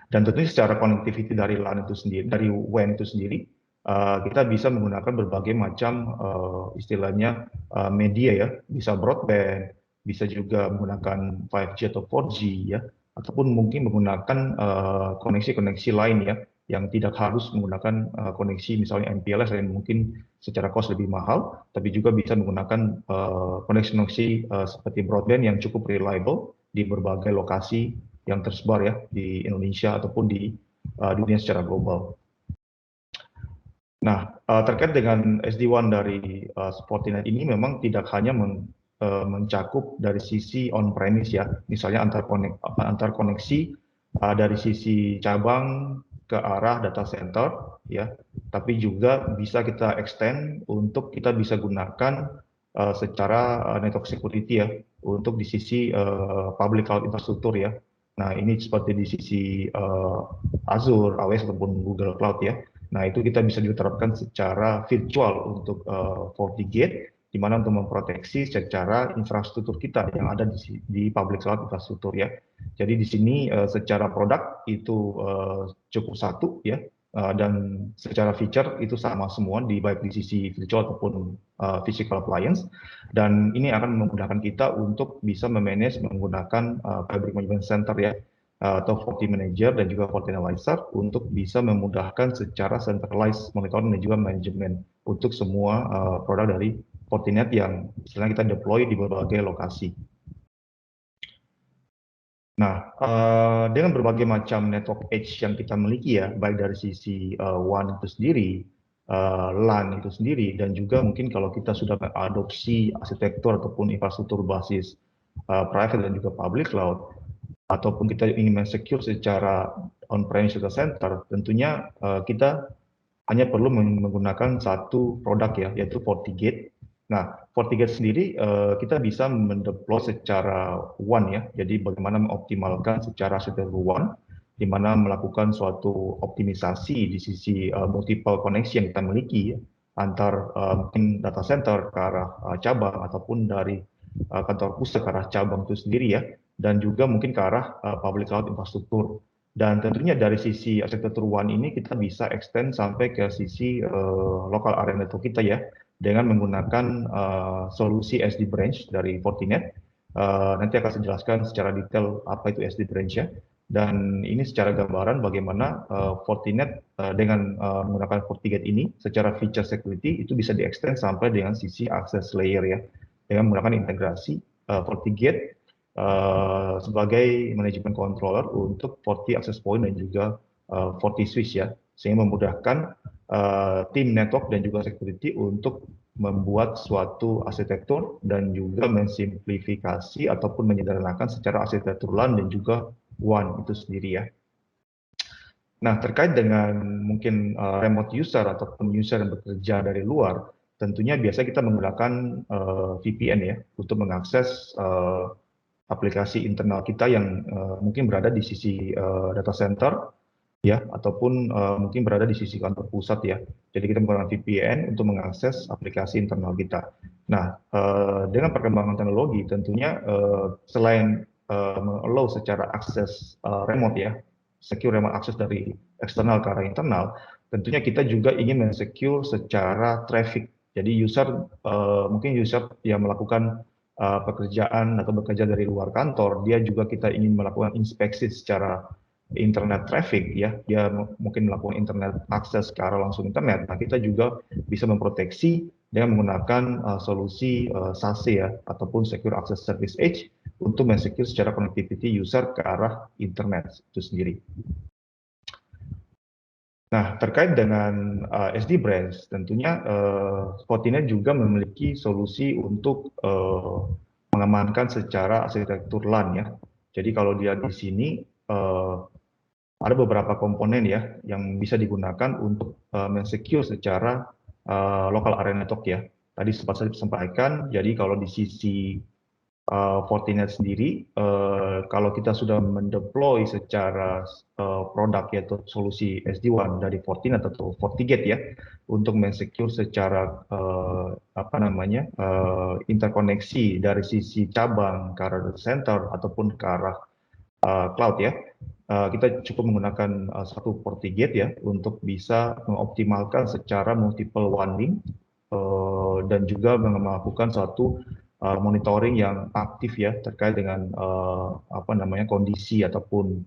Dan tentunya secara connectivity dari LAN itu sendiri, dari WAN itu sendiri, kita bisa menggunakan berbagai macam istilahnya media ya, bisa broadband, bisa juga menggunakan 5G atau 4G ya, ataupun mungkin menggunakan koneksi-koneksi lain ya, yang tidak harus menggunakan koneksi misalnya MPLS yang mungkin secara cost lebih mahal, tapi juga bisa menggunakan koneksi-koneksi seperti broadband yang cukup reliable di berbagai lokasi yang tersebar ya di Indonesia ataupun di dunia secara global. Nah, terkait dengan SD-WAN dari Fortinet ini memang tidak hanya mencakup dari sisi on-premise ya, misalnya antar koneksi dari sisi cabang ke arah data center ya, tapi juga bisa kita extend untuk kita bisa gunakan secara network security ya, untuk di sisi public cloud infrastruktur ya. Nah, ini seperti di sisi Azure, AWS ataupun Google Cloud ya. Nah, itu kita bisa diterapkan secara virtual untuk FortiGate, di mana untuk memproteksi secara infrastruktur kita yang ada di public cloud infrastruktur ya. Jadi di sini secara produk itu cukup satu ya, dan secara feature itu sama semua baik di sisi virtual ataupun physical appliance, dan ini akan memudahkan kita untuk bisa memanage menggunakan Fabric Management Center ya, atau FortiManager dan juga FortiAnalyzer untuk bisa memudahkan secara centralized monitoring dan juga manajemen untuk semua produk dari Fortinet yang sekarang kita deploy di berbagai lokasi. Nah, dengan berbagai macam network edge yang kita miliki ya, baik dari sisi WAN itu sendiri, LAN itu sendiri, dan juga mungkin kalau kita sudah mengadopsi arsitektur ataupun infrastruktur basis private dan juga public cloud, ataupun kita ingin men-secure secara on-premise data center, tentunya kita hanya perlu menggunakan satu produk ya, yaitu FortiGate. Nah, FortiGate sendiri kita bisa mendeploy secara WAN ya, jadi bagaimana mengoptimalkan secara arsitektur WAN, di mana melakukan suatu optimisasi di sisi multiple koneksi yang kita miliki ya, antar mungkin data center ke arah cabang ataupun dari kantor pusat ke arah cabang itu sendiri ya, dan juga mungkin ke arah public cloud infrastruktur. Dan tentunya dari sisi arsitektur WAN ini kita bisa extend sampai ke sisi local area network kita ya, dengan menggunakan solusi SD branch dari Fortinet. Nanti akan saya jelaskan secara detail apa itu SD branch ya. Dan ini secara gambaran bagaimana Fortinet dengan menggunakan FortiGate ini secara feature security itu bisa di-extend sampai dengan sisi access layer ya, dengan menggunakan integrasi FortiGate sebagai manajemen controller untuk Forti access point dan juga Forti switch ya, sehingga memudahkan tim network dan juga security untuk membuat suatu arsitektur dan juga mensimplifikasi ataupun menyederhanakan secara arsitektur LAN dan juga WAN itu sendiri ya. Nah, terkait dengan mungkin remote user ataupun user yang bekerja dari luar, tentunya biasa kita menggunakan VPN ya untuk mengakses aplikasi internal kita yang mungkin berada di sisi data center ya, ataupun mungkin berada di sisi kantor pusat ya. Jadi kita menggunakan VPN untuk mengakses aplikasi internal kita. Nah, dengan perkembangan teknologi tentunya selain allow secara akses remote ya, secure remote access dari eksternal ke arah internal, tentunya kita juga ingin men-secure secara traffic. Jadi mungkin user yang melakukan pekerjaan atau bekerja dari luar kantor, dia juga kita ingin melakukan inspeksi secara internet traffic ya, dia mungkin melakukan internet akses ke arah langsung internet. Nah, kita juga bisa memproteksi dengan menggunakan solusi SASE ya, ataupun Secure Access Service Edge untuk men-secure secara connectivity user ke arah internet itu sendiri. Nah, terkait dengan SD Branch, tentunya Fortinet juga memiliki solusi untuk mengamankan secara arsitektur LAN ya. Jadi kalau dia di sini ada beberapa komponen ya yang bisa digunakan untuk men-secure secara local area network ya. Tadi sempat saya sampaikan, jadi kalau di sisi Fortinet sendiri, kalau kita sudah mendeploy secara produk yaitu solusi SD-WAN dari Fortinet atau FortiGate ya, untuk men-secure secara interkoneksi dari sisi cabang ke arah data center ataupun ke arah cloud ya, kita cukup menggunakan satu FortiGate ya untuk bisa mengoptimalkan secara multiple WAN dan juga melakukan suatu monitoring yang aktif ya terkait dengan kondisi ataupun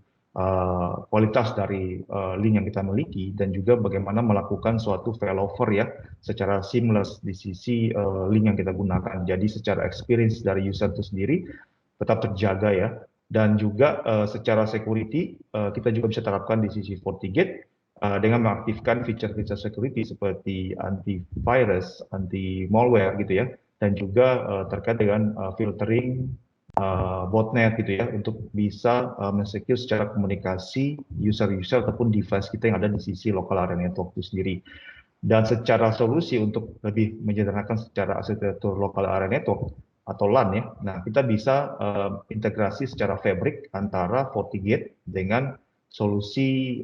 kualitas dari link yang kita miliki, dan juga bagaimana melakukan suatu failover ya secara seamless di sisi link yang kita gunakan. Jadi secara experience dari user itu sendiri tetap terjaga ya, dan juga secara security kita juga bisa terapkan di sisi FortiGate dengan mengaktifkan fitur-fitur security seperti antivirus, anti malware gitu ya, dan juga terkait dengan filtering botnet gitu ya, untuk bisa men-secure secara komunikasi user-user ataupun device kita yang ada di sisi local area network itu sendiri. Dan secara solusi untuk lebih menyederhanakan secara arsitektur local area network atau LAN ya, nah kita bisa integrasi secara fabric antara FortiGate dengan solusi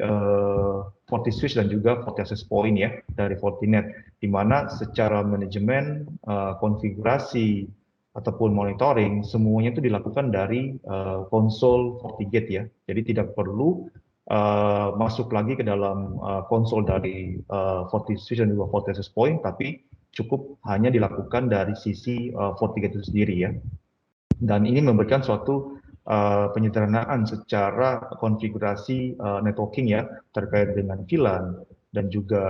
FortiSwitch dan juga FortiAccess Point ya dari Fortinet, di mana secara manajemen, konfigurasi ataupun monitoring semuanya itu dilakukan dari konsol FortiGate ya. Jadi tidak perlu masuk lagi ke dalam konsol dari FortiSwitch dan juga FortiAccess Point, tapi cukup hanya dilakukan dari sisi FortiGate itu sendiri ya. Dan ini memberikan suatu penyederhanaan secara konfigurasi networking ya, terkait dengan VLAN dan juga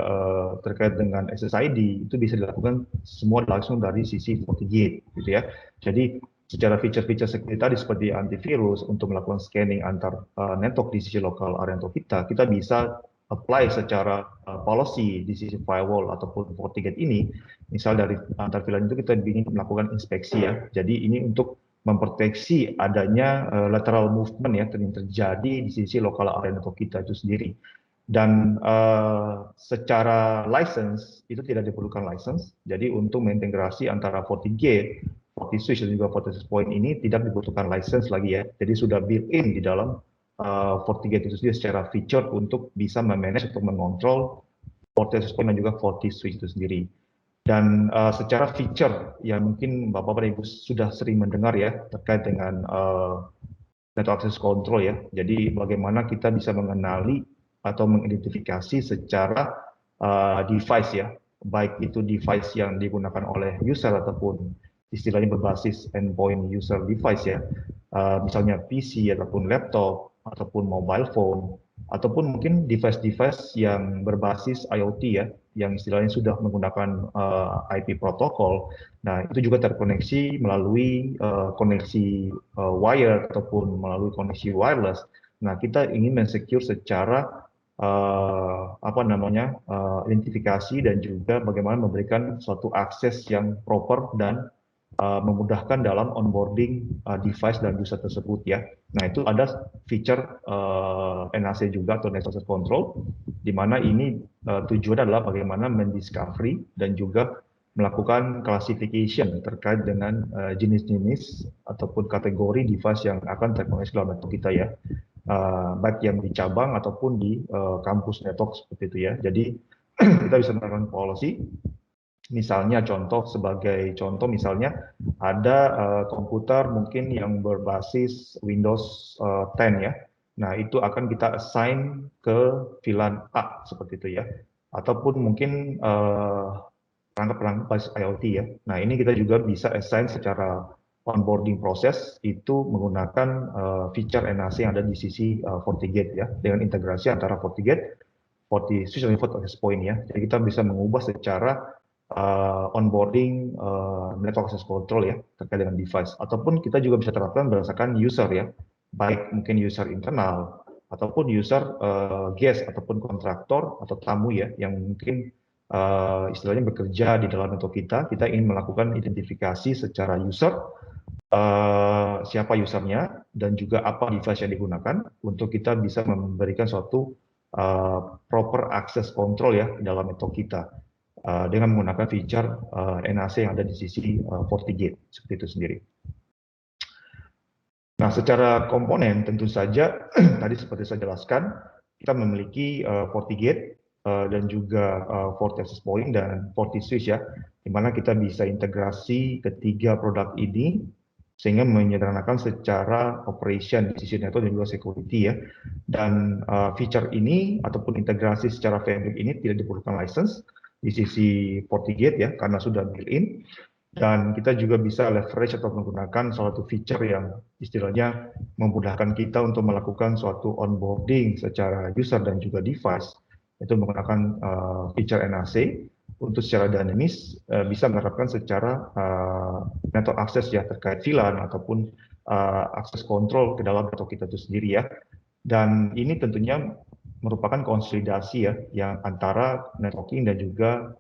terkait dengan SSID, itu bisa dilakukan semua langsung dari sisi FortiGate gitu ya. Jadi secara fitur-fitur security tadi seperti antivirus untuk melakukan scanning antar network di sisi lokal area network kita bisa apply secara policy di sisi firewall ataupun FortiGate ini. Misal dari antar VLAN itu kita ingin melakukan inspeksi ya. Jadi ini untuk memproteksi adanya lateral movement ya yang terjadi di sisi lokal area network kita itu sendiri. Dan secara license itu tidak diperlukan license. Jadi untuk mengintegrasi antara FortiGate, FortiSwitch dan juga FortiAccess Point ini tidak dibutuhkan license lagi ya. Jadi sudah built-in di dalam FortiGate itu sendiri secara feature untuk bisa memanage atau mengontrol FortiAccess Point dan juga FortiSwitch itu sendiri. Dan secara feature yang mungkin Bapak dan Ibu sudah sering mendengar ya terkait dengan network access control ya. Jadi bagaimana kita bisa mengenali atau mengidentifikasi secara device ya, baik itu device yang digunakan oleh user ataupun istilahnya berbasis endpoint user device ya, misalnya PC ataupun laptop ataupun mobile phone, ataupun mungkin device-device yang berbasis IoT ya, yang istilahnya sudah menggunakan IP protokol. Nah, itu juga terkoneksi melalui koneksi wire ataupun melalui koneksi wireless. Nah, kita ingin men-secure secara identifikasi dan juga bagaimana memberikan suatu akses yang proper dan memudahkan dalam onboarding device dan user tersebut ya. Nah, itu ada feature NAC juga atau Network Access Control, di mana ini tujuannya adalah bagaimana mendiscovery dan juga melakukan classification terkait dengan jenis-jenis ataupun kategori device yang akan terkoneksi dalam network kita ya, baik yang di cabang ataupun di kampus network seperti itu ya. Jadi kita bisa melakukan policy. Misalnya sebagai contoh misalnya ada komputer mungkin yang berbasis Windows 10 ya. Nah, itu akan kita assign ke VLAN A seperti itu ya. Ataupun mungkin perangkat-perangkat basis IoT ya. Nah, ini kita juga bisa assign secara onboarding proses itu menggunakan feature NAC yang ada di sisi FortiGate ya, dengan integrasi antara FortiGate, FortiSwitch dan FortiAccess Point ya. Jadi kita bisa mengubah secara onboarding network access control ya terkait dengan device, ataupun kita juga bisa terapkan berdasarkan user ya, baik mungkin user internal ataupun user guest ataupun kontraktor atau tamu ya yang mungkin istilahnya bekerja di dalam network kita ingin melakukan identifikasi secara user, siapa usernya dan juga apa device yang digunakan untuk kita bisa memberikan suatu proper access control ya dalam network kita dengan menggunakan feature NAC yang ada di sisi FortiGate seperti itu sendiri. Nah, secara komponen tentu saja tadi seperti saya jelaskan kita memiliki FortiGate dan juga FortiAccess Point dan FortiSwitch ya, di mana kita bisa integrasi ketiga produk ini sehingga menyederhanakan secara operation di sisi network dan juga security ya. Dan feature ini ataupun integrasi secara fabric ini tidak diperlukan license di sisi FortiGate ya, karena sudah built-in. Dan kita juga bisa leverage atau menggunakan suatu feature yang istilahnya memudahkan kita untuk melakukan suatu onboarding secara user dan juga device, itu menggunakan feature NAC untuk secara dinamis bisa menerapkan secara network access ya terkait VLAN ataupun akses kontrol ke dalam network kita itu sendiri ya. Dan ini tentunya merupakan konsolidasi ya yang antara networking dan juga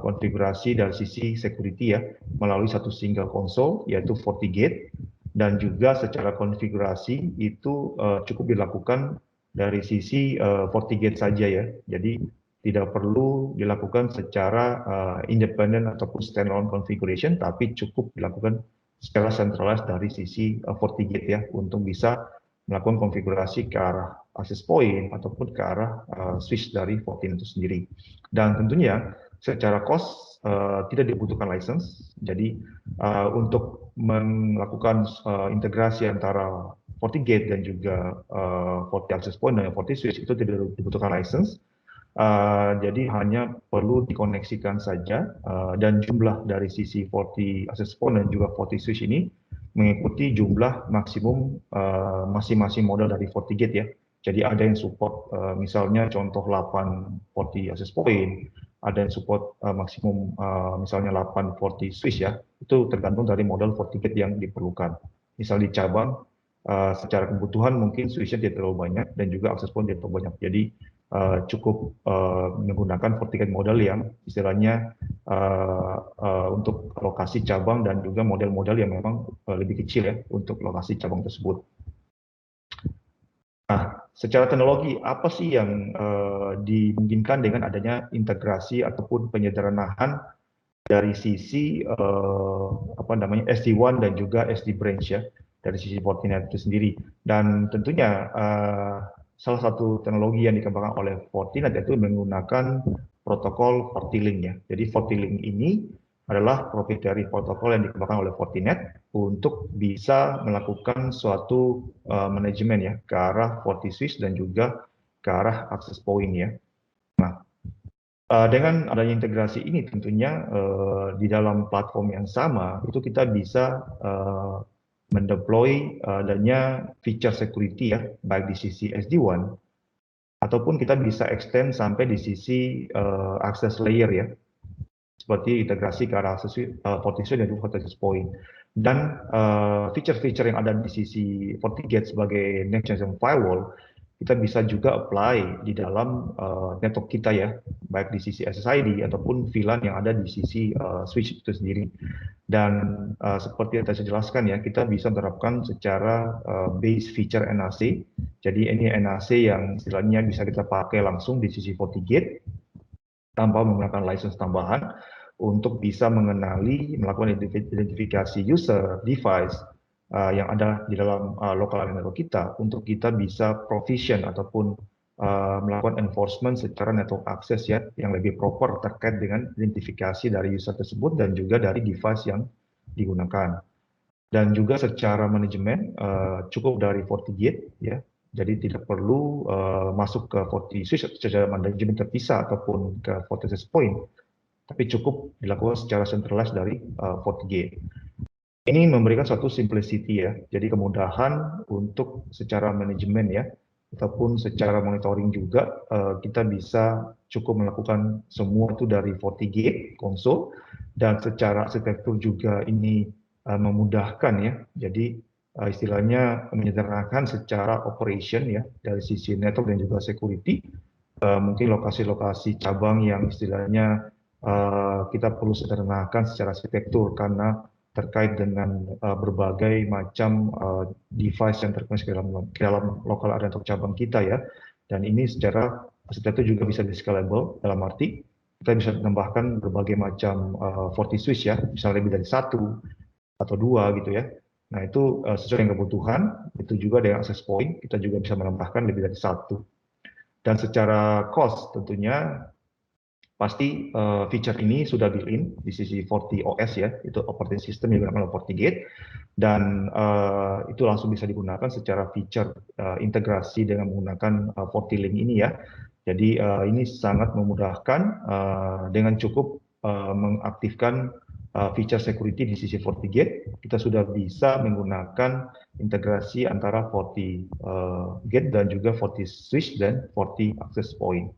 konfigurasi dari sisi security ya melalui satu single console yaitu FortiGate, dan juga secara konfigurasi itu cukup dilakukan dari sisi FortiGate saja ya. Jadi tidak perlu dilakukan secara independent ataupun standalone configuration, tapi cukup dilakukan secara centralized dari sisi FortiGate ya untuk bisa melakukan konfigurasi ke arah access point ataupun ke arah switch dari Fortinet itu sendiri. Dan tentunya secara cost tidak dibutuhkan license. Jadi untuk melakukan integrasi antara FortiGate dan juga FortiAccess Point dan FortiSwitch itu tidak dibutuhkan license. Jadi hanya perlu dikoneksikan saja dan jumlah dari sisi FortiAccess Point dan juga FortiSwitch ini mengikuti jumlah maksimum masing-masing model dari FortiGate ya. Jadi ada yang support misalnya contoh 8 FortiAccess Point, ada yang support maksimum misalnya 8 FortiSwitch ya. Itu tergantung dari model FortiGate yang diperlukan. Misal di cabang secara kebutuhan mungkin switch-nya tidak terlalu banyak dan juga access point tidak terlalu banyak. Jadi cukup menggunakan FortiGate model yang istilahnya untuk lokasi cabang dan juga model-model yang memang lebih kecil ya untuk lokasi cabang tersebut. Nah, secara teknologi apa sih yang dimungkinkan dengan adanya integrasi ataupun penyederhanaan dari sisi SD-WAN dan juga SD-Branch ya dari sisi Fortinet itu sendiri. Dan tentunya salah satu teknologi yang dikembangkan oleh Fortinet yaitu menggunakan protokol FortiLink ya. Jadi FortiLink ini adalah proprietary protokol yang dikembangkan oleh Fortinet untuk bisa melakukan suatu manajemen ya ke arah FortiSwitch dan juga ke arah access point ya. Nah, dengan adanya integrasi ini tentunya di dalam platform yang sama itu kita bisa mendeploy adanya feature security ya, baik di sisi SD-WAN ataupun kita bisa extend sampai di sisi access layer ya, seperti integrasi ke arah FortiSwitch dan juga FortiAccess Point. Dan feature-feature yang ada di sisi FortiGate sebagai next generation firewall kita bisa juga apply di dalam network kita ya, baik di sisi SSID ataupun VLAN yang ada di sisi switch itu sendiri. Dan seperti yang saya jelaskan ya, kita bisa menerapkan secara base feature NAC. Jadi ini NAC yang istilahnya bisa kita pakai langsung di sisi FortiGate tanpa menggunakan license tambahan untuk bisa mengenali, melakukan identifikasi user, device yang ada di dalam local area network kita untuk kita bisa provision ataupun melakukan enforcement secara network access ya yang lebih proper terkait dengan identifikasi dari user tersebut dan juga dari device yang digunakan. Dan juga secara manajemen cukup dari FortiGate ya. Jadi tidak perlu masuk ke FortiSwitch secara manajemen terpisah ataupun ke FortiAccess Point, tapi cukup dilakukan secara centralized dari FortiGate. Ini memberikan suatu simplicity ya, jadi kemudahan untuk secara manajemen ya, ataupun secara monitoring juga kita bisa cukup melakukan semua itu dari FortiGate konsol, dan secara arsitektur juga ini memudahkan ya. Jadi istilahnya menyederhanakan secara operation ya dari sisi network dan juga security. Mungkin lokasi-lokasi cabang yang istilahnya kita perlu sederhanakan secara arsitektur karena terkait dengan berbagai macam device yang terkoneksi dalam lokal area network cabang kita ya. Dan ini secara arsitektur juga bisa di-scalable, dalam arti kita bisa menambahkan berbagai macam FortiSwitch ya, misalnya lebih dari 1 atau 2 gitu ya. Nah itu sesuai dengan kebutuhan, itu juga dengan access point, kita juga bisa menambahkan lebih dari 1. Dan secara cost tentunya pasti feature ini sudah built-in di sisi FortiOS ya, itu operating system yang digunakan oleh FortiGate, dan itu langsung bisa digunakan secara feature integrasi dengan menggunakan FortiLink ini ya. Jadi ini sangat memudahkan dengan cukup mengaktifkan feature security di sisi FortiGate, kita sudah bisa menggunakan integrasi antara FortiGate dan juga FortiSwitch dan FortiAccess Point.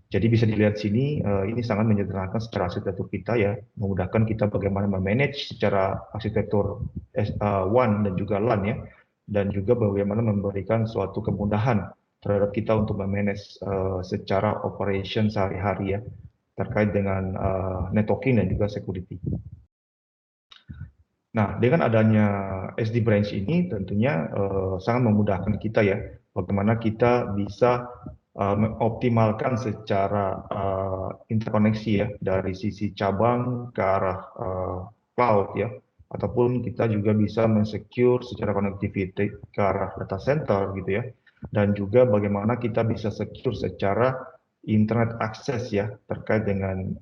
Jadi bisa dilihat sini, ini sangat menyederhanakan secara arsitektur kita ya, memudahkan kita bagaimana memanage secara arsitektur WAN dan juga LAN ya, dan juga bagaimana memberikan suatu kemudahan terhadap kita untuk memanage secara operation sehari-hari ya, terkait dengan networking dan juga security. Nah, dengan adanya SD branch ini tentunya sangat memudahkan kita ya, bagaimana kita bisa mengoptimalkan secara interkoneksi ya, dari sisi cabang ke arah cloud ya, ataupun kita juga bisa mensecure secara connectivity ke arah data center gitu ya, dan juga bagaimana kita bisa secure secara internet access ya, terkait dengan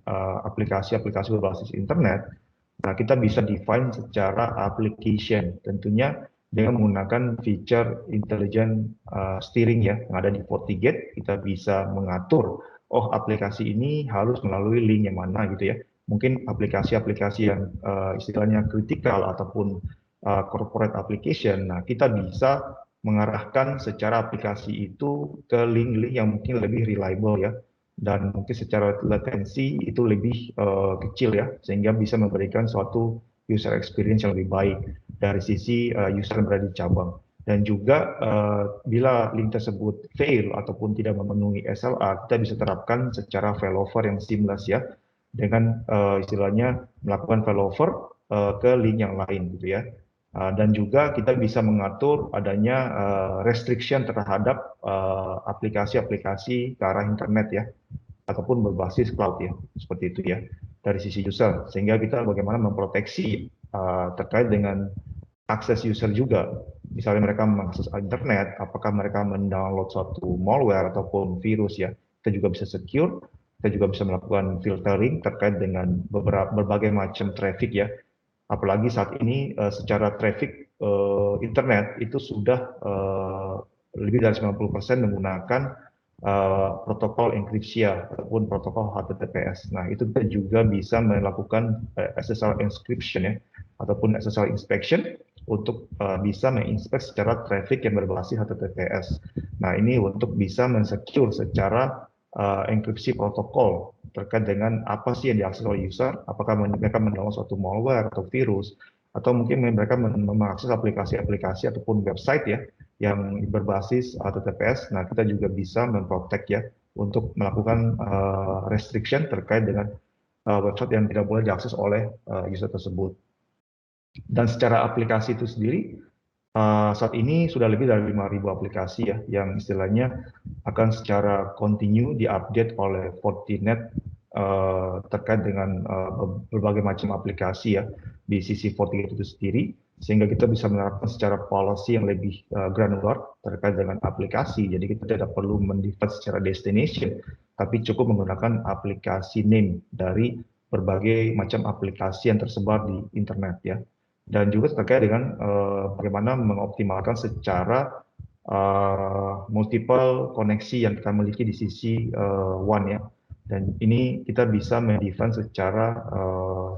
aplikasi-aplikasi berbasis internet. Nah, kita bisa define secara application, tentunya dengan menggunakan feature intelligent steering ya, yang ada di FortiGate. Kita bisa mengatur, oh aplikasi ini harus melalui link yang mana gitu ya. Mungkin aplikasi-aplikasi yang istilahnya kritikal ataupun corporate application, nah kita bisa mengarahkan secara aplikasi itu ke link-link yang mungkin lebih reliable ya, dan mungkin secara latensi itu lebih kecil ya, sehingga bisa memberikan suatu user experience yang lebih baik dari sisi user yang berada di cabang. Dan juga bila link tersebut fail ataupun tidak memenuhi SLA, kita bisa terapkan secara failover yang seamless ya, dengan istilahnya melakukan failover ke link yang lain gitu ya. Dan juga kita bisa mengatur adanya restriction terhadap aplikasi-aplikasi ke arah internet ya, ataupun berbasis cloud ya, seperti itu ya, dari sisi user, sehingga kita bagaimana memproteksi terkait dengan akses user juga. Misalnya mereka mengakses internet, apakah mereka mendownload suatu malware ataupun virus ya, kita juga bisa secure, kita juga bisa melakukan filtering terkait dengan berbagai macam traffic ya. Apalagi saat ini secara traffic internet itu sudah lebih dari 90% menggunakan protokol enkripsi ataupun protokol HTTPS. Nah, itu kita juga bisa melakukan SSL encryption ya, ataupun SSL inspection untuk bisa menginspek secara traffic yang berbasis HTTPS. Nah, ini untuk bisa mensecure secara enkripsi protokol terkait dengan apa sih yang diakses oleh user, apakah mereka mendownload suatu malware atau virus, atau mungkin mereka mengakses aplikasi-aplikasi ataupun website ya yang berbasis HTTPS. Nah, kita juga bisa memprotect ya untuk melakukan restriction terkait dengan website yang tidak boleh diakses oleh user tersebut. Dan secara aplikasi itu sendiri, saat ini sudah lebih dari 5.000 aplikasi ya, yang istilahnya akan secara kontinu diupdate oleh Fortinet terkait dengan berbagai macam aplikasi ya di sisi FortiGate itu sendiri, sehingga kita bisa menerapkan secara policy yang lebih granular terkait dengan aplikasi. Jadi kita tidak perlu mendefine secara destination, tapi cukup menggunakan aplikasi name dari berbagai macam aplikasi yang tersebar di internet ya. Dan juga terkait dengan bagaimana mengoptimalkan secara multiple koneksi yang kita miliki di sisi WAN ya. Dan ini kita bisa mendefine secara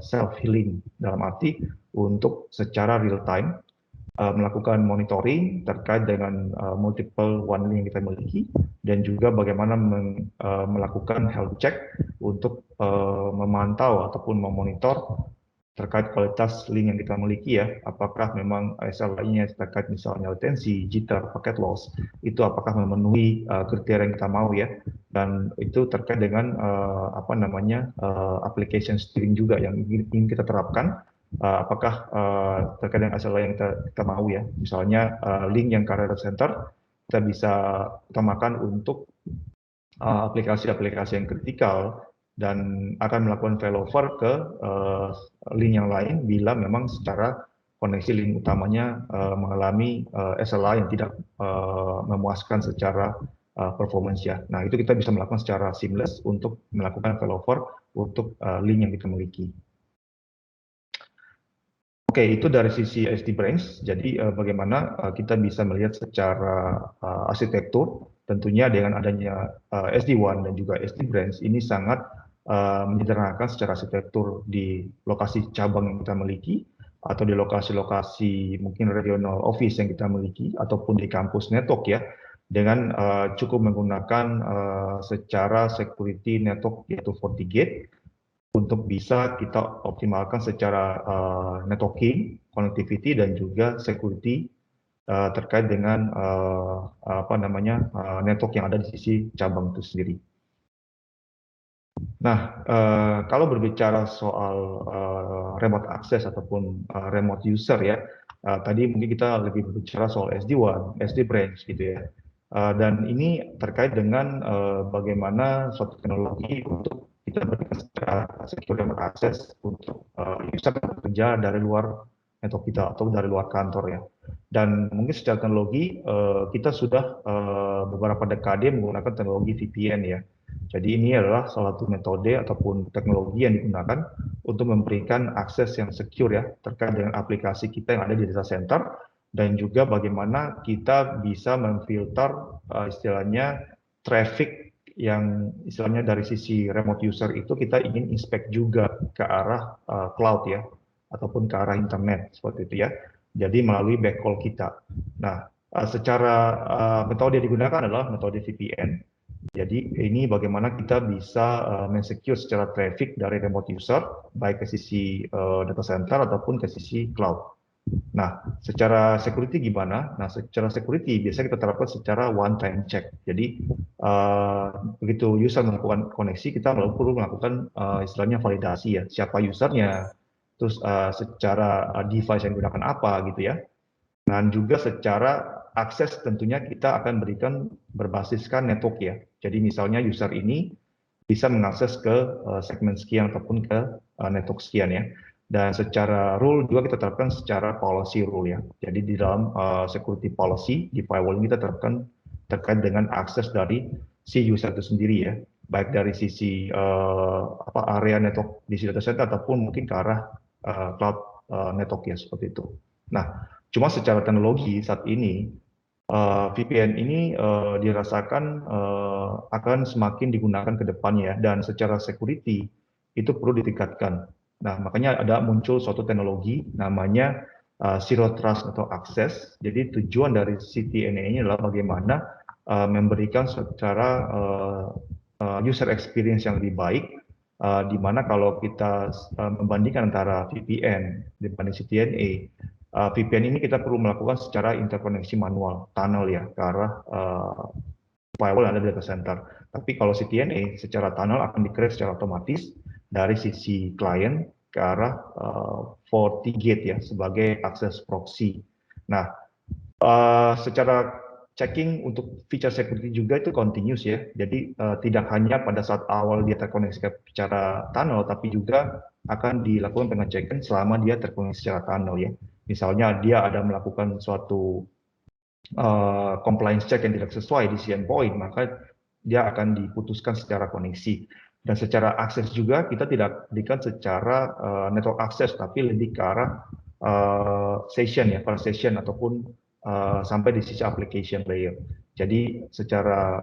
self-healing, dalam arti untuk secara real time melakukan monitoring terkait dengan multiple one link yang kita miliki, dan juga bagaimana melakukan health check untuk memantau ataupun memonitor terkait kualitas link yang kita miliki ya, apakah memang SLA-nya terkait misalnya latensi, jitter, packet loss, itu apakah memenuhi kriteria yang kita mau ya, dan itu terkait dengan application steering juga yang ingin kita terapkan. Apakah terkait dengan SLA yang kita mau ya, misalnya link yang ke data center kita bisa utamakan untuk aplikasi-aplikasi yang kritikal dan akan melakukan failover ke link yang lain bila memang secara koneksi link utamanya mengalami SLA yang tidak memuaskan secara performance ya. Nah, itu kita bisa melakukan secara seamless untuk melakukan failover untuk link yang kita miliki. Oke, itu dari sisi SD Branch. Jadi bagaimana kita bisa melihat secara arsitektur, tentunya dengan adanya SD-WAN dan juga SD Branch ini sangat menyederhanakan secara arsitektur di lokasi cabang yang kita miliki, atau di lokasi-lokasi mungkin regional office yang kita miliki, ataupun di kampus network ya, dengan cukup menggunakan secara security network yaitu FortiGate, untuk bisa kita optimalkan secara networking, connectivity, dan juga security terkait dengan network yang ada di sisi cabang itu sendiri. Nah, kalau berbicara soal remote access ataupun remote user ya, tadi mungkin kita lebih berbicara soal SD-WAN, SD Branch gitu ya. Dan ini terkait dengan bagaimana suatu teknologi untuk kita berikan secara secure remote access untuk user yang bekerja dari luar network kita atau dari luar kantor ya. Dan mungkin secara teknologi kita sudah beberapa dekade menggunakan teknologi VPN ya. Jadi ini adalah salah satu metode ataupun teknologi yang digunakan untuk memberikan akses yang secure ya terkait dengan aplikasi kita yang ada di data center, dan juga bagaimana kita bisa memfilter istilahnya traffic yang istilahnya dari sisi remote user itu kita ingin inspect juga ke arah cloud ya, ataupun ke arah internet seperti itu ya. Jadi melalui backhaul kita. Nah, secara metode yang digunakan adalah metode VPN. Jadi ini bagaimana kita bisa mensecure secara traffic dari remote user baik ke sisi data center ataupun ke sisi cloud. Nah, secara security gimana? Nah, secara security biasanya kita terapkan secara one time check. Jadi begitu user melakukan koneksi, kita perlu melakukan istilahnya validasi ya, siapa usernya, terus secara device yang digunakan apa gitu ya. Dan juga secara akses tentunya kita akan berikan berbasiskan network ya. Jadi misalnya user ini bisa mengakses ke segmen sekian ataupun ke network sekian ya. Dan secara rule juga kita terapkan secara policy rule ya. Jadi di dalam security policy di firewall kita terapkan terkait dengan akses dari si user itu sendiri ya. Baik dari sisi area network di data center ataupun mungkin ke arah cloud network ya, seperti itu. Nah, cuma secara teknologi saat ini VPN ini dirasakan akan semakin digunakan ke depannya, dan secara security itu perlu ditingkatkan. Nah, makanya ada muncul suatu teknologi namanya Zero Trust atau Access. Jadi tujuan dari CTNA ini adalah bagaimana memberikan secara user experience yang lebih baik, di mana kalau kita membandingkan antara VPN dibanding CTNA, VPN ini kita perlu melakukan secara interkoneksi manual, tunnel ya, ke arah firewall yang ada di data center. Tapi kalau CTNA secara tunnel akan di-create secara otomatis dari sisi klien ke arah FortiGate ya, sebagai akses proxy. Nah, secara checking untuk feature security juga itu continuous ya. Jadi tidak hanya pada saat awal dia terkoneksi secara tunnel, tapi juga akan dilakukan pengecekan selama dia terkoneksi secara tunnel ya. Misalnya dia ada melakukan suatu compliance check yang tidak sesuai di si endpoint, maka dia akan diputuskan secara koneksi. Dan secara akses juga kita tidak berikan secara network access, tapi lebih ke arah session ya, per session ataupun sampai di sisi application layer. Jadi secara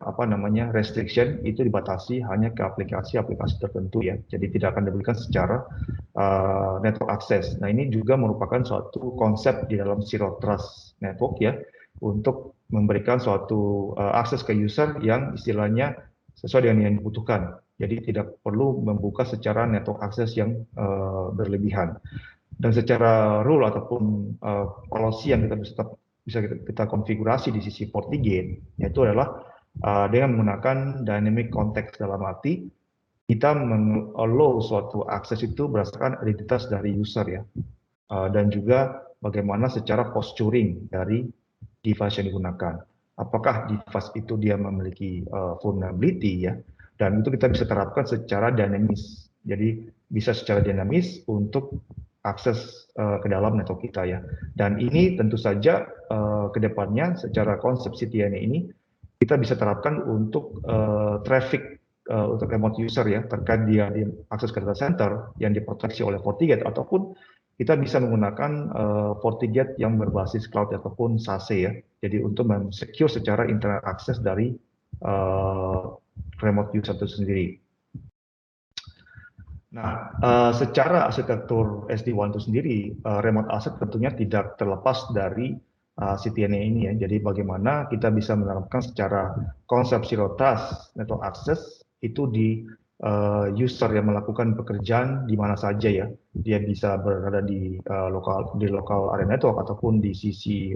restriction itu dibatasi hanya ke aplikasi-aplikasi tertentu ya. Jadi tidak akan diberikan secara network access. Nah, ini juga merupakan suatu konsep di dalam Zero Trust Network ya, untuk memberikan suatu akses ke user yang istilahnya sesuai dengan yang dibutuhkan. Jadi tidak perlu membuka secara network access yang berlebihan. Dan secara rule ataupun policy yang bisa kita konfigurasi di sisi FortiGate, yaitu adalah dengan menggunakan dynamic context, dalam arti kita mengallow suatu akses itu berdasarkan identitas dari user ya, dan juga bagaimana secara posturing dari device yang digunakan. Apakah device itu dia memiliki vulnerability ya, dan itu kita bisa terapkan secara dinamis. Jadi bisa secara dinamis untuk akses ke dalam network kita ya. Dan ini tentu saja ke depannya secara konsep CTNA ini kita bisa terapkan untuk traffic untuk remote user ya, terkait dia di akses ke data center yang diproteksi oleh FortiGate, ataupun kita bisa menggunakan FortiGate yang berbasis cloud ataupun SASE ya. Jadi untuk men-secure secara internet access dari remote user itu sendiri. Nah, secara arsitektur SD-WAN itu sendiri, remote access tentunya tidak terlepas dari CTNA ini ya. Jadi bagaimana kita bisa menerapkan secara konsep Zero Trust Network Access itu di user yang melakukan pekerjaan di mana saja ya. Dia bisa berada di local area network ataupun di sisi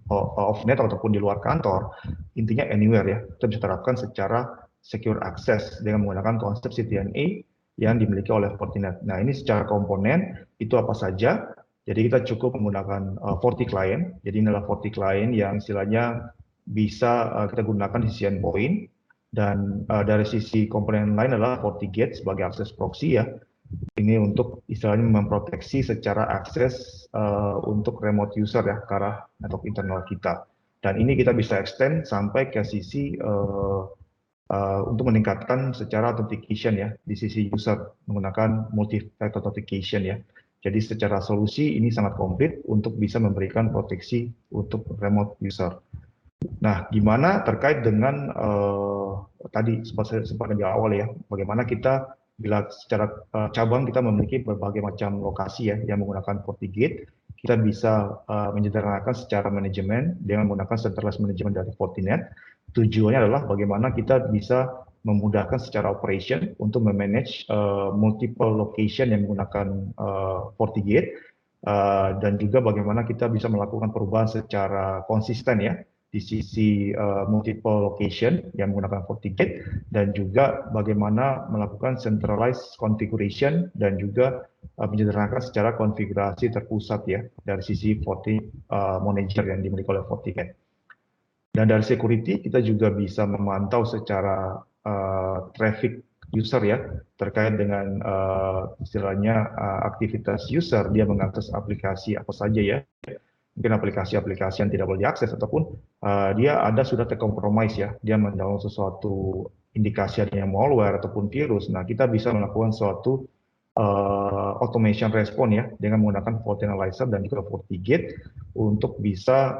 off network ataupun di luar kantor. Intinya anywhere ya. Kita bisa terapkan secara secure access dengan menggunakan konsep CTNA yang dimiliki oleh Fortinet. Nah, ini secara komponen itu apa saja. Jadi kita cukup menggunakan FortiClient. Jadi inilah FortiClient yang istilahnya bisa kita gunakan di sisi endpoint. Dan dari sisi komponen lain adalah FortiGate sebagai akses proxy ya. Ini untuk istilahnya memproteksi secara akses untuk remote user ya, ke arah network internal kita. Dan ini kita bisa extend sampai ke sisi untuk meningkatkan secara authentication ya di sisi user menggunakan multi-factor authentication ya. Jadi secara solusi ini sangat komplit untuk bisa memberikan proteksi untuk remote user. Nah, gimana terkait dengan tadi sempat di awal ya, bagaimana kita bila secara cabang kita memiliki berbagai macam lokasi ya yang menggunakan FortiGate, kita bisa menyederhanakan secara manajemen dengan menggunakan centralized management dari Fortinet. Tujuannya adalah bagaimana kita bisa memudahkan secara operation untuk memanage multiple location yang menggunakan FortiGate, dan juga bagaimana kita bisa melakukan perubahan secara konsisten ya di sisi multiple location yang menggunakan FortiGate, dan juga bagaimana melakukan centralized configuration dan juga menyederhanakan secara konfigurasi terpusat ya dari sisi Manager yang dimiliki oleh Fortinet. Dan dari security kita juga bisa memantau secara traffic user ya, terkait dengan istilahnya aktivitas user, dia mengakses aplikasi apa saja ya, mungkin aplikasi-aplikasi yang tidak boleh diakses, ataupun dia sudah terkompromis ya, dia mendownload sesuatu indikasi adanya malware ataupun virus. Nah, kita bisa melakukan suatu automation response ya dengan menggunakan FortiAnalyzer dan juga FortiGate untuk bisa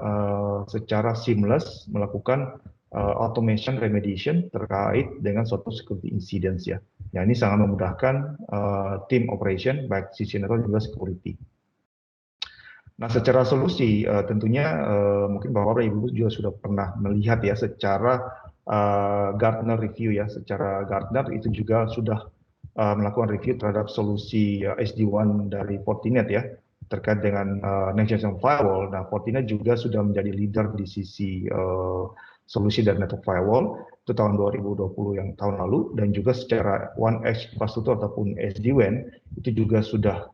secara seamless melakukan automation remediation terkait dengan suatu security incidents ya. Ya, ini sangat memudahkan tim operation baik sisi network juga security. Nah, secara solusi tentunya mungkin Bapak dan Ibu juga sudah pernah melihat ya secara Gartner review ya. Secara Gartner itu juga sudah melakukan review terhadap solusi SD-WAN dari Fortinet ya, terkait dengan next generation firewall. Nah, Fortinet juga sudah menjadi leader di sisi solusi dari network firewall itu tahun 2020 yang tahun lalu, dan juga secara One Edge infrastruktur ataupun SD-WAN itu juga sudah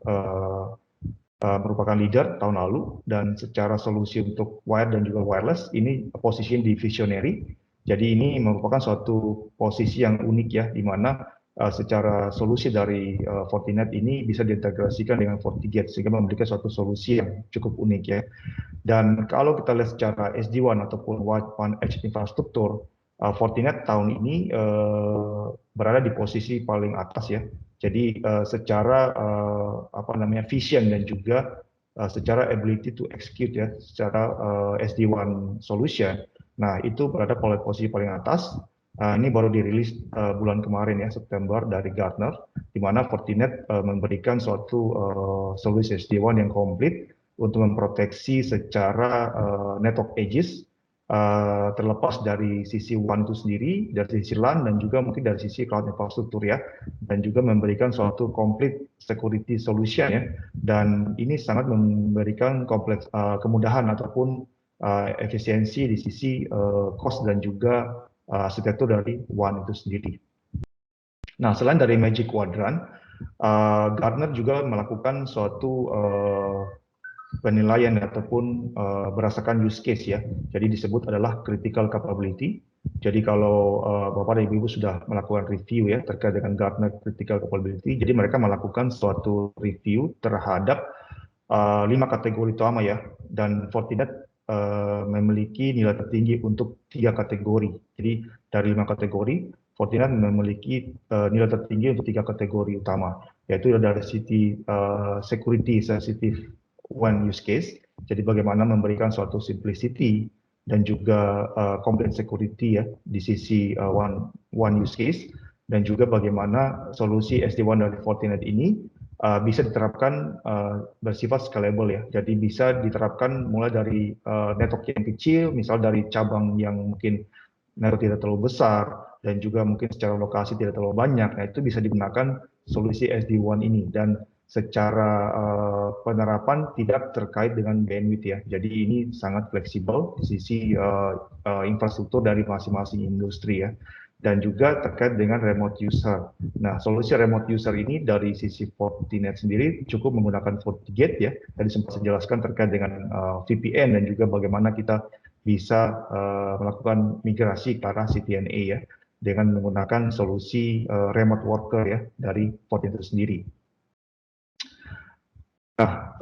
merupakan leader tahun lalu. Dan secara solusi untuk wire dan juga wireless ini posisi di visionary. Jadi ini merupakan suatu posisi yang unik ya, di mana secara solusi dari Fortinet ini bisa diintegrasikan dengan FortiGate sehingga memberikan suatu solusi yang cukup unik ya. Dan kalau kita lihat secara SD-WAN ataupun One Edge infrastruktur, Fortinet tahun ini berada di posisi paling atas ya. Jadi secara vision dan juga secara ability to execute ya, secara SD-WAN solution Nah, itu berada pada posisi paling atas. Ini baru dirilis bulan kemarin ya, September dari Gartner, di mana Fortinet memberikan suatu solusi SD-WAN yang komplit untuk memproteksi secara network edges, terlepas dari sisi WAN itu sendiri, dari sisi LAN, dan juga mungkin dari sisi cloud infrastruktur ya, dan juga memberikan suatu complete security solution ya, dan ini sangat memberikan kompleks kemudahan ataupun efisiensi di sisi cost dan juga arsitektur dari WAN itu sendiri. Nah, selain dari Magic Quadrant, Gartner juga melakukan suatu penilaian ataupun berdasarkan use case ya. Jadi disebut adalah critical capability. Jadi kalau Bapak dan Ibu sudah melakukan review ya terkait dengan Gartner critical capability, jadi mereka melakukan suatu review terhadap 5 kategori utama ya, dan Fortinet memiliki nilai tertinggi untuk 3 kategori. Jadi dari 5 kategori, Fortinet memiliki nilai tertinggi untuk 3 kategori utama, yaitu dari sisi security sensitive WAN use case. Jadi bagaimana memberikan suatu simplicity dan juga complete security ya di sisi WAN use case, dan juga bagaimana solusi SD-WAN dari Fortinet ini bisa diterapkan bersifat scalable ya. Jadi bisa diterapkan mulai dari network yang kecil, misal dari cabang yang mungkin network tidak terlalu besar, dan juga mungkin secara lokasi tidak terlalu banyak. Nah, itu bisa digunakan solusi SD-WAN ini, dan secara penerapan tidak terkait dengan bandwidth ya. Jadi ini sangat fleksibel di sisi infrastruktur dari masing-masing industri ya. Dan juga terkait dengan remote user. Nah, solusi remote user ini dari sisi Fortinet sendiri cukup menggunakan FortiGate ya. Tadi sempat saya jelaskan terkait dengan VPN dan juga bagaimana kita bisa melakukan migrasi ke arah CTNA ya, dengan menggunakan solusi remote worker ya dari Fortinet itu sendiri. Nah,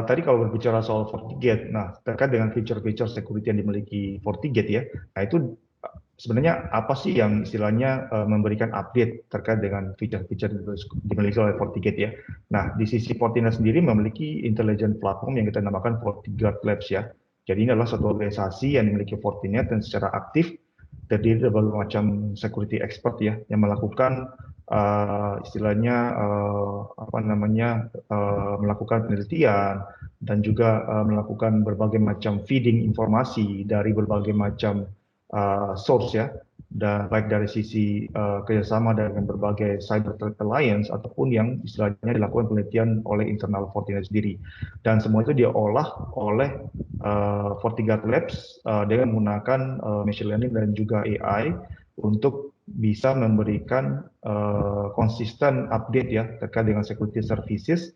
tadi kalau berbicara soal FortiGate, nah terkait dengan fitur-fitur security yang dimiliki FortiGate ya, nah itu sebenarnya apa sih yang istilahnya memberikan update terkait dengan fitur-fitur dimiliki oleh FortiGate ya. Nah, di sisi Fortinet sendiri memiliki intelligent platform yang kita namakan FortiGuard Labs ya. Jadi ini adalah suatu organisasi yang memiliki Fortinet dan secara aktif terdiri dari berbagai macam security expert ya, yang melakukan istilahnya melakukan penelitian dan juga melakukan berbagai macam feeding informasi dari berbagai macam source ya, dan baik dari sisi kerjasama dengan berbagai cyber threat alliance ataupun yang istilahnya dilakukan penelitian oleh internal Fortinet sendiri, dan semua itu diolah oleh FortiGuard Labs dengan menggunakan machine learning dan juga AI untuk bisa memberikan konsisten update ya terkait dengan security services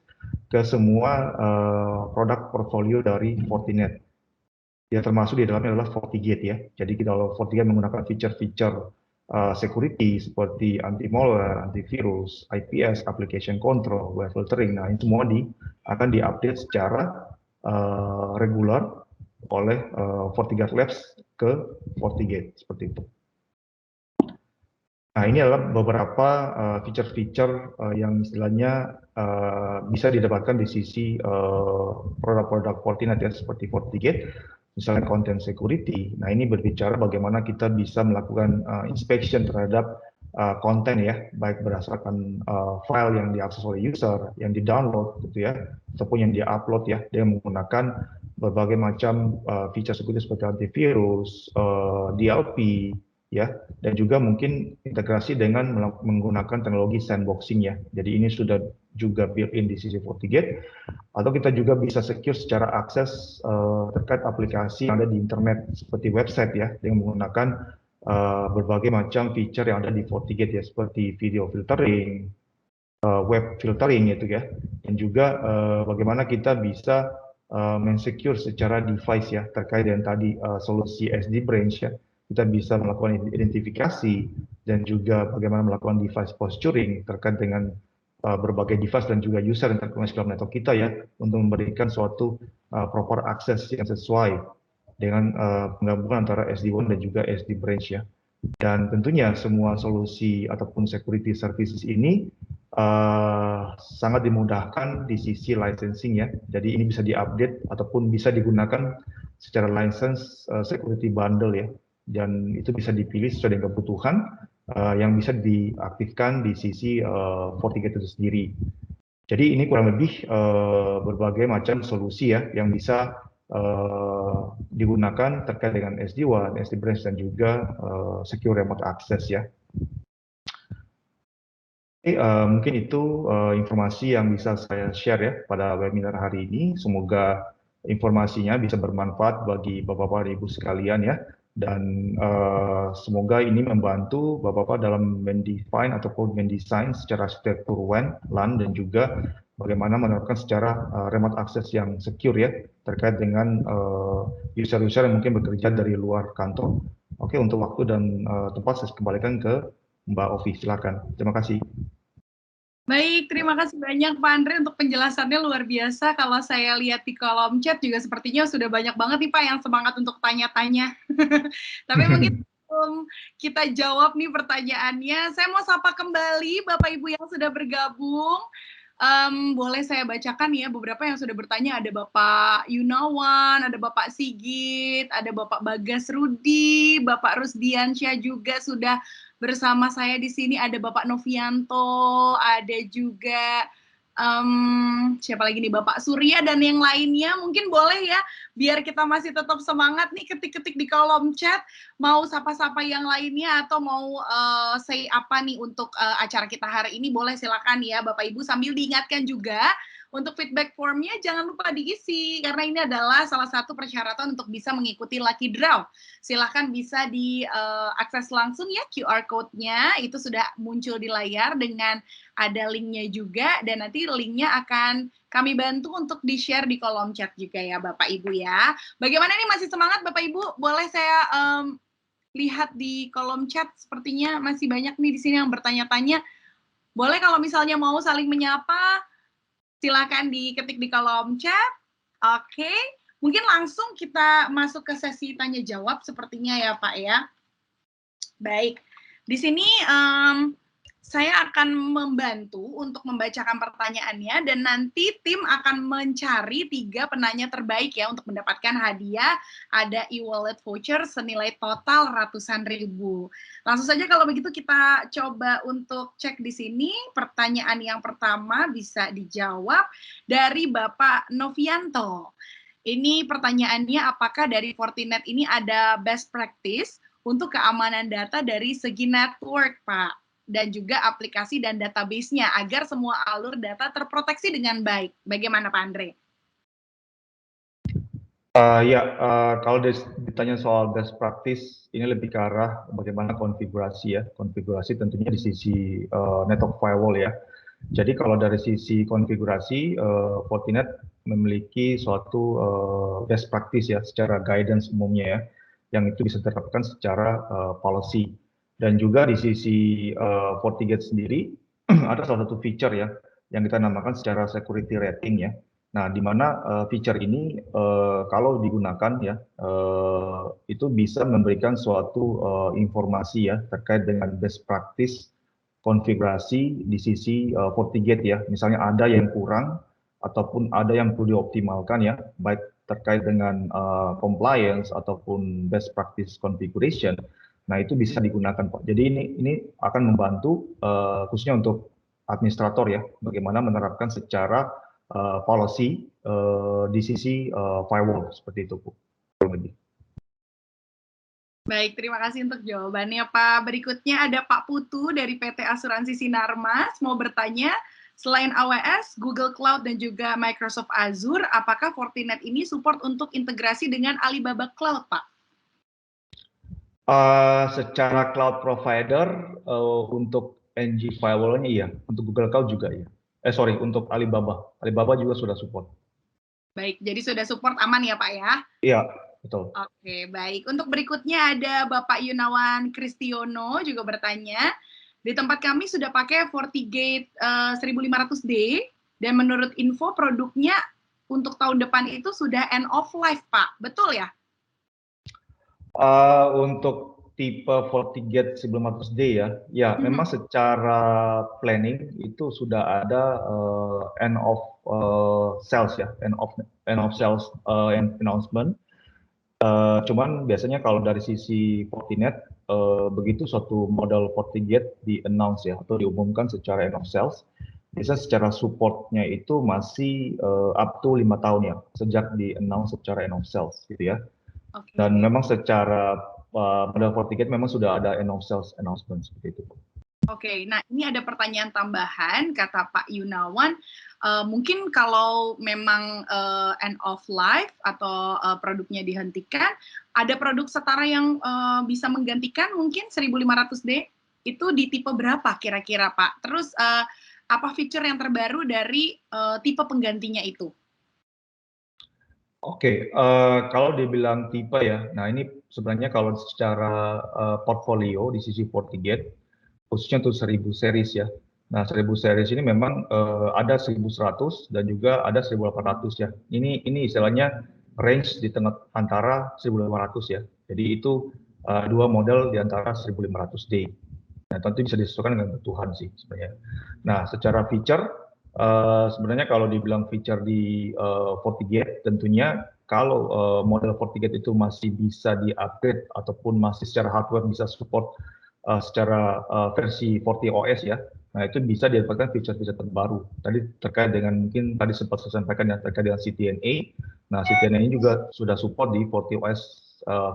ke semua produk portfolio dari Fortinet. Ya, termasuk di dalamnya adalah FortiGate ya. Jadi kalau FortiGate menggunakan fitur-fitur security seperti anti-malware, antivirus, IPS, application control, web filtering. Nah, ini semua akan diupdate secara regular oleh FortiGuard Labs ke FortiGate seperti itu. Nah, ini adalah beberapa fitur-fitur yang istilahnya bisa didapatkan di sisi produk-produk Fortinet ya, seperti FortiGate. Misalnya content security. Nah, ini berbicara bagaimana kita bisa melakukan inspection terhadap konten ya, baik berdasarkan file yang diakses oleh user, yang di-download gitu ya, ataupun yang di-upload ya, dengan menggunakan berbagai macam feature security seperti antivirus, DLP ya, dan juga mungkin integrasi dengan menggunakan teknologi sandboxing ya. Jadi ini sudah juga built-in di sisi FortiGate, atau kita juga bisa secure secara akses terkait aplikasi yang ada di internet seperti website ya, dengan menggunakan berbagai macam feature yang ada di FortiGate ya, seperti video filtering, web filtering gitu ya, dan juga bagaimana kita bisa men-secure secara device ya, terkait dengan tadi solusi SD Branch ya. Kita bisa melakukan identifikasi dan juga bagaimana melakukan device posturing terkait dengan berbagai device dan juga user yang terkoneksi dalam network kita ya, untuk memberikan suatu proper access yang sesuai dengan penggabungan antara SD-WAN dan juga SD Branch ya. Dan tentunya semua solusi ataupun security services ini sangat dimudahkan di sisi licensing ya. Jadi ini bisa diupdate ataupun bisa digunakan secara license security bundle ya, dan itu bisa dipilih sesuai dengan kebutuhan yang bisa diaktifkan di sisi FortiGate itu sendiri. Jadi ini kurang lebih berbagai macam solusi ya yang bisa digunakan terkait dengan SD-WAN, SD-Branch, dan juga secure remote access ya. Mungkin itu informasi yang bisa saya share ya pada webinar hari ini. Semoga informasinya bisa bermanfaat bagi Bapak-Bapak dan Ibu sekalian ya. Dan semoga ini membantu Bapak-Bapak dalam mendefine ataupun mendesain secara arsitektur WAN, LAN, dan juga bagaimana menerapkan secara remote access yang secure ya, terkait dengan user-user yang mungkin bekerja dari luar kantor. Oke, untuk waktu dan tempat saya kembalikan ke Mbak Ovi, silakan. Terima kasih. Baik, terima kasih banyak Pak Andre untuk penjelasannya luar biasa. Kalau saya lihat di kolom chat juga sepertinya sudah banyak banget nih Pak yang semangat untuk tanya-tanya. Tapi mungkin kita jawab nih pertanyaannya. Saya mau sapa kembali Bapak Ibu yang sudah bergabung. Boleh saya bacakan ya beberapa yang sudah bertanya. Ada Bapak Yunawan, ada Bapak Sigit, ada Bapak Bagas Rudi, Bapak Rusdiansyah juga sudah bersama saya di sini. Ada Bapak Novianto, ada juga siapa lagi nih, Bapak Surya dan yang lainnya. Mungkin boleh ya, biar kita masih tetap semangat nih, ketik-ketik di kolom chat, mau sapa-sapa yang lainnya atau mau say apa nih untuk acara kita hari ini, boleh silakan ya Bapak Ibu, sambil diingatkan juga untuk feedback formnya jangan lupa diisi, karena ini adalah salah satu persyaratan untuk bisa mengikuti Lucky Draw. Silahkan bisa diakses langsung ya, QR code-nya itu sudah muncul di layar dengan ada linknya juga, dan nanti linknya akan kami bantu untuk di-share di kolom chat juga ya Bapak Ibu ya. Bagaimana nih, masih semangat Bapak Ibu? Boleh saya lihat di kolom chat, sepertinya masih banyak nih di sini yang bertanya-tanya. Boleh kalau misalnya mau saling menyapa, silakan diketik di kolom chat. Oke, mungkin langsung kita masuk ke sesi tanya jawab sepertinya ya Pak ya. Baik, di sini saya akan membantu untuk membacakan pertanyaannya, dan nanti tim akan mencari 3 penanya terbaik ya untuk mendapatkan hadiah. Ada e-wallet voucher senilai total ratusan ribu. Langsung saja kalau begitu kita coba untuk cek di sini. Pertanyaan yang pertama bisa dijawab dari Bapak Novianto. Ini pertanyaannya, apakah dari Fortinet ini ada best practice untuk keamanan data dari segi network, Pak, dan juga aplikasi dan database-nya agar semua alur data terproteksi dengan baik. Bagaimana Pak Andre? Kalau ditanya soal best practice, ini lebih ke arah bagaimana konfigurasi ya. Konfigurasi tentunya di sisi network firewall ya. Jadi kalau dari sisi konfigurasi, Fortinet memiliki suatu best practice ya, secara guidance umumnya ya, yang itu bisa diterapkan secara policy. Dan juga di sisi FortiGate sendiri ada salah satu feature ya yang kita namakan secara security rating ya. Nah, di mana feature ini kalau digunakan ya itu bisa memberikan suatu informasi ya terkait dengan best practice konfigurasi di sisi FortiGate ya. Misalnya ada yang kurang ataupun ada yang perlu dioptimalkan ya, baik terkait dengan compliance ataupun best practice configuration. Nah, itu bisa digunakan Pak. Jadi ini akan membantu khususnya untuk administrator ya, bagaimana menerapkan secara policy di sisi firewall seperti itu Bu. Baik, terima kasih untuk jawabannya Pak. Berikutnya ada Pak Putu dari PT Asuransi Sinarmas mau bertanya, selain AWS, Google Cloud, dan juga Microsoft Azure, apakah Fortinet ini support untuk integrasi dengan Alibaba Cloud, Pak? Secara cloud provider untuk NG firewall-nya iya, untuk Google Cloud juga iya. Untuk Alibaba. Alibaba juga sudah support. Baik, jadi sudah support aman ya Pak ya? Iya, betul. Oke, baik. Untuk berikutnya ada Bapak Yunawan Kristiono juga bertanya, di tempat kami sudah pakai FortiGate 1500D, dan menurut info produknya untuk tahun depan itu sudah end of life, Pak. Betul ya? Untuk tipe FortiGate 1500D ya, memang secara planning itu sudah ada end of sales ya, end of sales announcement. Cuman biasanya kalau dari sisi Fortinet, begitu suatu model FortiGate di-announce ya, atau diumumkan secara end of sales, biasanya secara supportnya itu masih up to 5 tahun ya, sejak di-announce secara end of sales gitu ya. Oke. Dan memang secara model FortiGate memang sudah ada end of sales announcement seperti itu. Oke, nah ini ada pertanyaan tambahan, kata Pak Yunawan, mungkin kalau memang end of life atau produknya dihentikan, ada produk setara yang bisa menggantikan mungkin 1500D, itu di tipe berapa kira-kira Pak? Terus apa fitur yang terbaru dari tipe penggantinya itu? Oke, kalau dibilang tipe ya, nah ini sebenarnya kalau secara portfolio di sisi FortiGate, khususnya untuk 1000 series ya. Nah, 1000 series ini memang ada 1100 dan juga ada 1800 ya. Ini istilahnya range di tengah antara 1500 ya. Jadi itu dua model di antara 1500D. Nah, tentu bisa disesuaikan dengan kebutuhan sih sebenarnya. Nah, secara feature sebenarnya kalau dibilang feature di FortiGate, tentunya kalau model FortiGate itu masih bisa di-upgrade ataupun masih secara hardware bisa support secara versi FortiOS ya. Nah, itu bisa didapatkan fitur-fitur terbaru. Tadi terkait dengan mungkin tadi sempat saya sampaikan ya terkait dengan CTNA. Nah, CTNA ini juga sudah support di FortiOS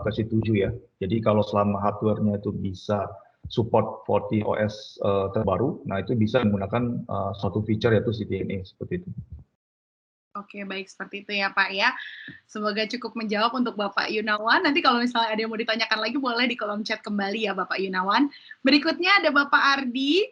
versi 7 ya. Jadi kalau selama hardware-nya itu bisa support FortiOS terbaru, nah itu bisa menggunakan suatu fitur yaitu CTNA seperti itu. Oke, baik seperti itu ya Pak ya. Semoga cukup menjawab untuk Bapak Yunawan. Nanti kalau misalnya ada yang mau ditanyakan lagi boleh di kolom chat kembali ya Bapak Yunawan. Berikutnya ada Bapak Ardi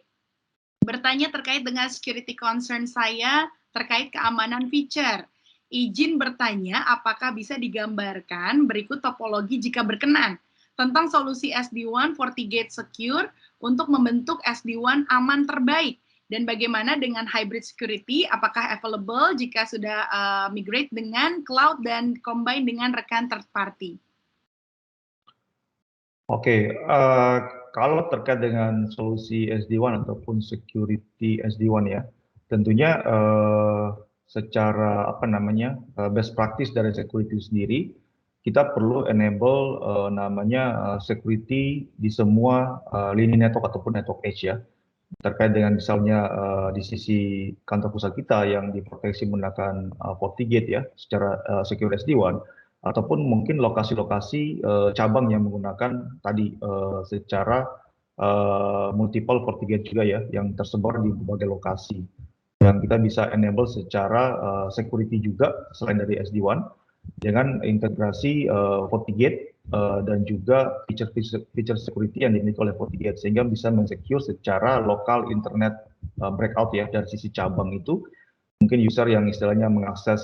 bertanya terkait dengan security concern saya terkait keamanan feature. Izin bertanya apakah bisa digambarkan berikut topologi jika berkenan tentang solusi SD-WAN FortiGate Secure untuk membentuk SD-WAN aman terbaik. Dan bagaimana dengan hybrid security, apakah available jika sudah migrate dengan cloud dan combine dengan rekan third party? Oke, kalau terkait dengan solusi SD-WAN ataupun security SD-WAN ya, tentunya secara apa namanya best practice dari security sendiri, kita perlu enable namanya security di semua lini network ataupun network edge ya. Terkait dengan misalnya di sisi kantor pusat kita yang diproteksi menggunakan FortiGate ya, secara secure SD-WAN, ataupun mungkin lokasi-lokasi cabang yang menggunakan tadi secara multiple FortiGate juga ya, yang tersebar di berbagai lokasi. Dan kita bisa enable secara security juga selain dari SD-WAN dengan integrasi FortiGate dan juga feature security yang dimiliki oleh FortiGate sehingga bisa mensecure secara lokal internet breakout ya dari sisi cabang itu. Mungkin user yang istilahnya mengakses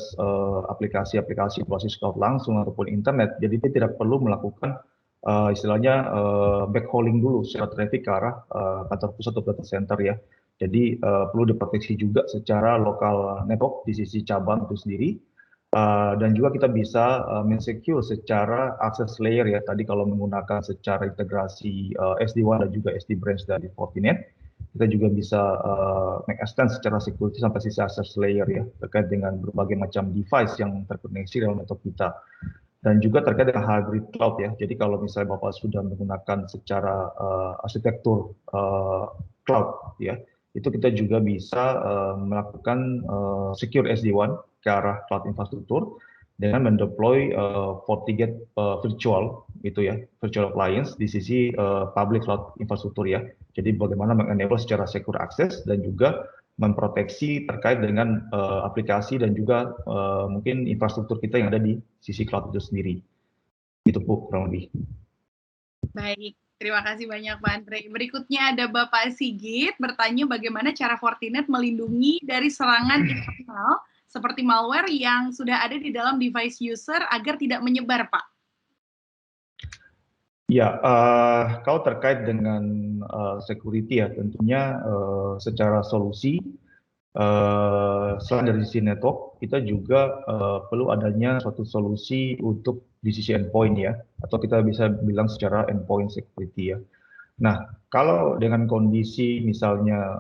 aplikasi-aplikasi proses cloud langsung ataupun internet, jadi dia tidak perlu melakukan istilahnya backhauling dulu secara traffic ke arah kantor pusat atau data center ya. Jadi perlu diproteksi juga secara lokal network di sisi cabang itu sendiri. Dan juga kita bisa mensecure secara access layer ya. Tadi kalau menggunakan secara integrasi SD-WAN dan juga SD branch dari Fortinet, kita juga bisa extend secara security sampai sisi access layer ya, terkait dengan berbagai macam device yang terkoneksi dalam network kita. Dan juga terkait dengan hybrid cloud ya. Jadi kalau misalnya Bapak sudah menggunakan secara arsitektur cloud ya, itu kita juga bisa melakukan secure SD-WAN ke arah cloud infrastruktur dengan mendeploy FortiGate virtual gitu ya, virtual appliance di sisi public cloud infrastruktur ya. Jadi bagaimana mengenable secara secure access dan juga memproteksi terkait dengan aplikasi dan juga mungkin infrastruktur kita yang ada di sisi cloud itu sendiri. Itu Bu, kurang lebih. Baik, terima kasih banyak Pak Andre. Berikutnya ada Bapak Sigit bertanya bagaimana cara Fortinet melindungi dari serangan internal seperti malware yang sudah ada di dalam device user agar tidak menyebar, Pak. Ya, kalau terkait dengan security ya, tentunya secara solusi selain dari sisi network, kita juga perlu adanya suatu solusi untuk di sisi endpoint ya, atau kita bisa bilang secara endpoint security ya. Nah, kalau dengan kondisi misalnya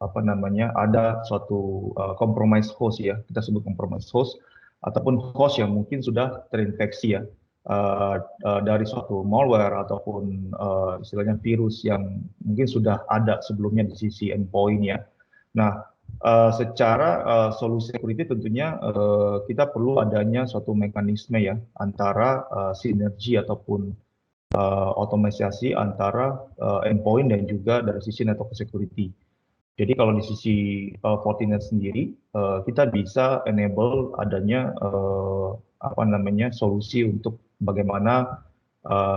apa namanya ada suatu compromise host ya, kita sebut compromise host, ataupun host yang mungkin sudah terinfeksi ya dari suatu malware ataupun istilahnya virus yang mungkin sudah ada sebelumnya di sisi endpoint ya. Nah, secara solusi security tentunya kita perlu adanya suatu mekanisme ya antara sinergi ataupun otomatisasi antara endpoint dan juga dari sisi network security. Jadi kalau di sisi Fortinet sendiri, kita bisa enable adanya solusi untuk bagaimana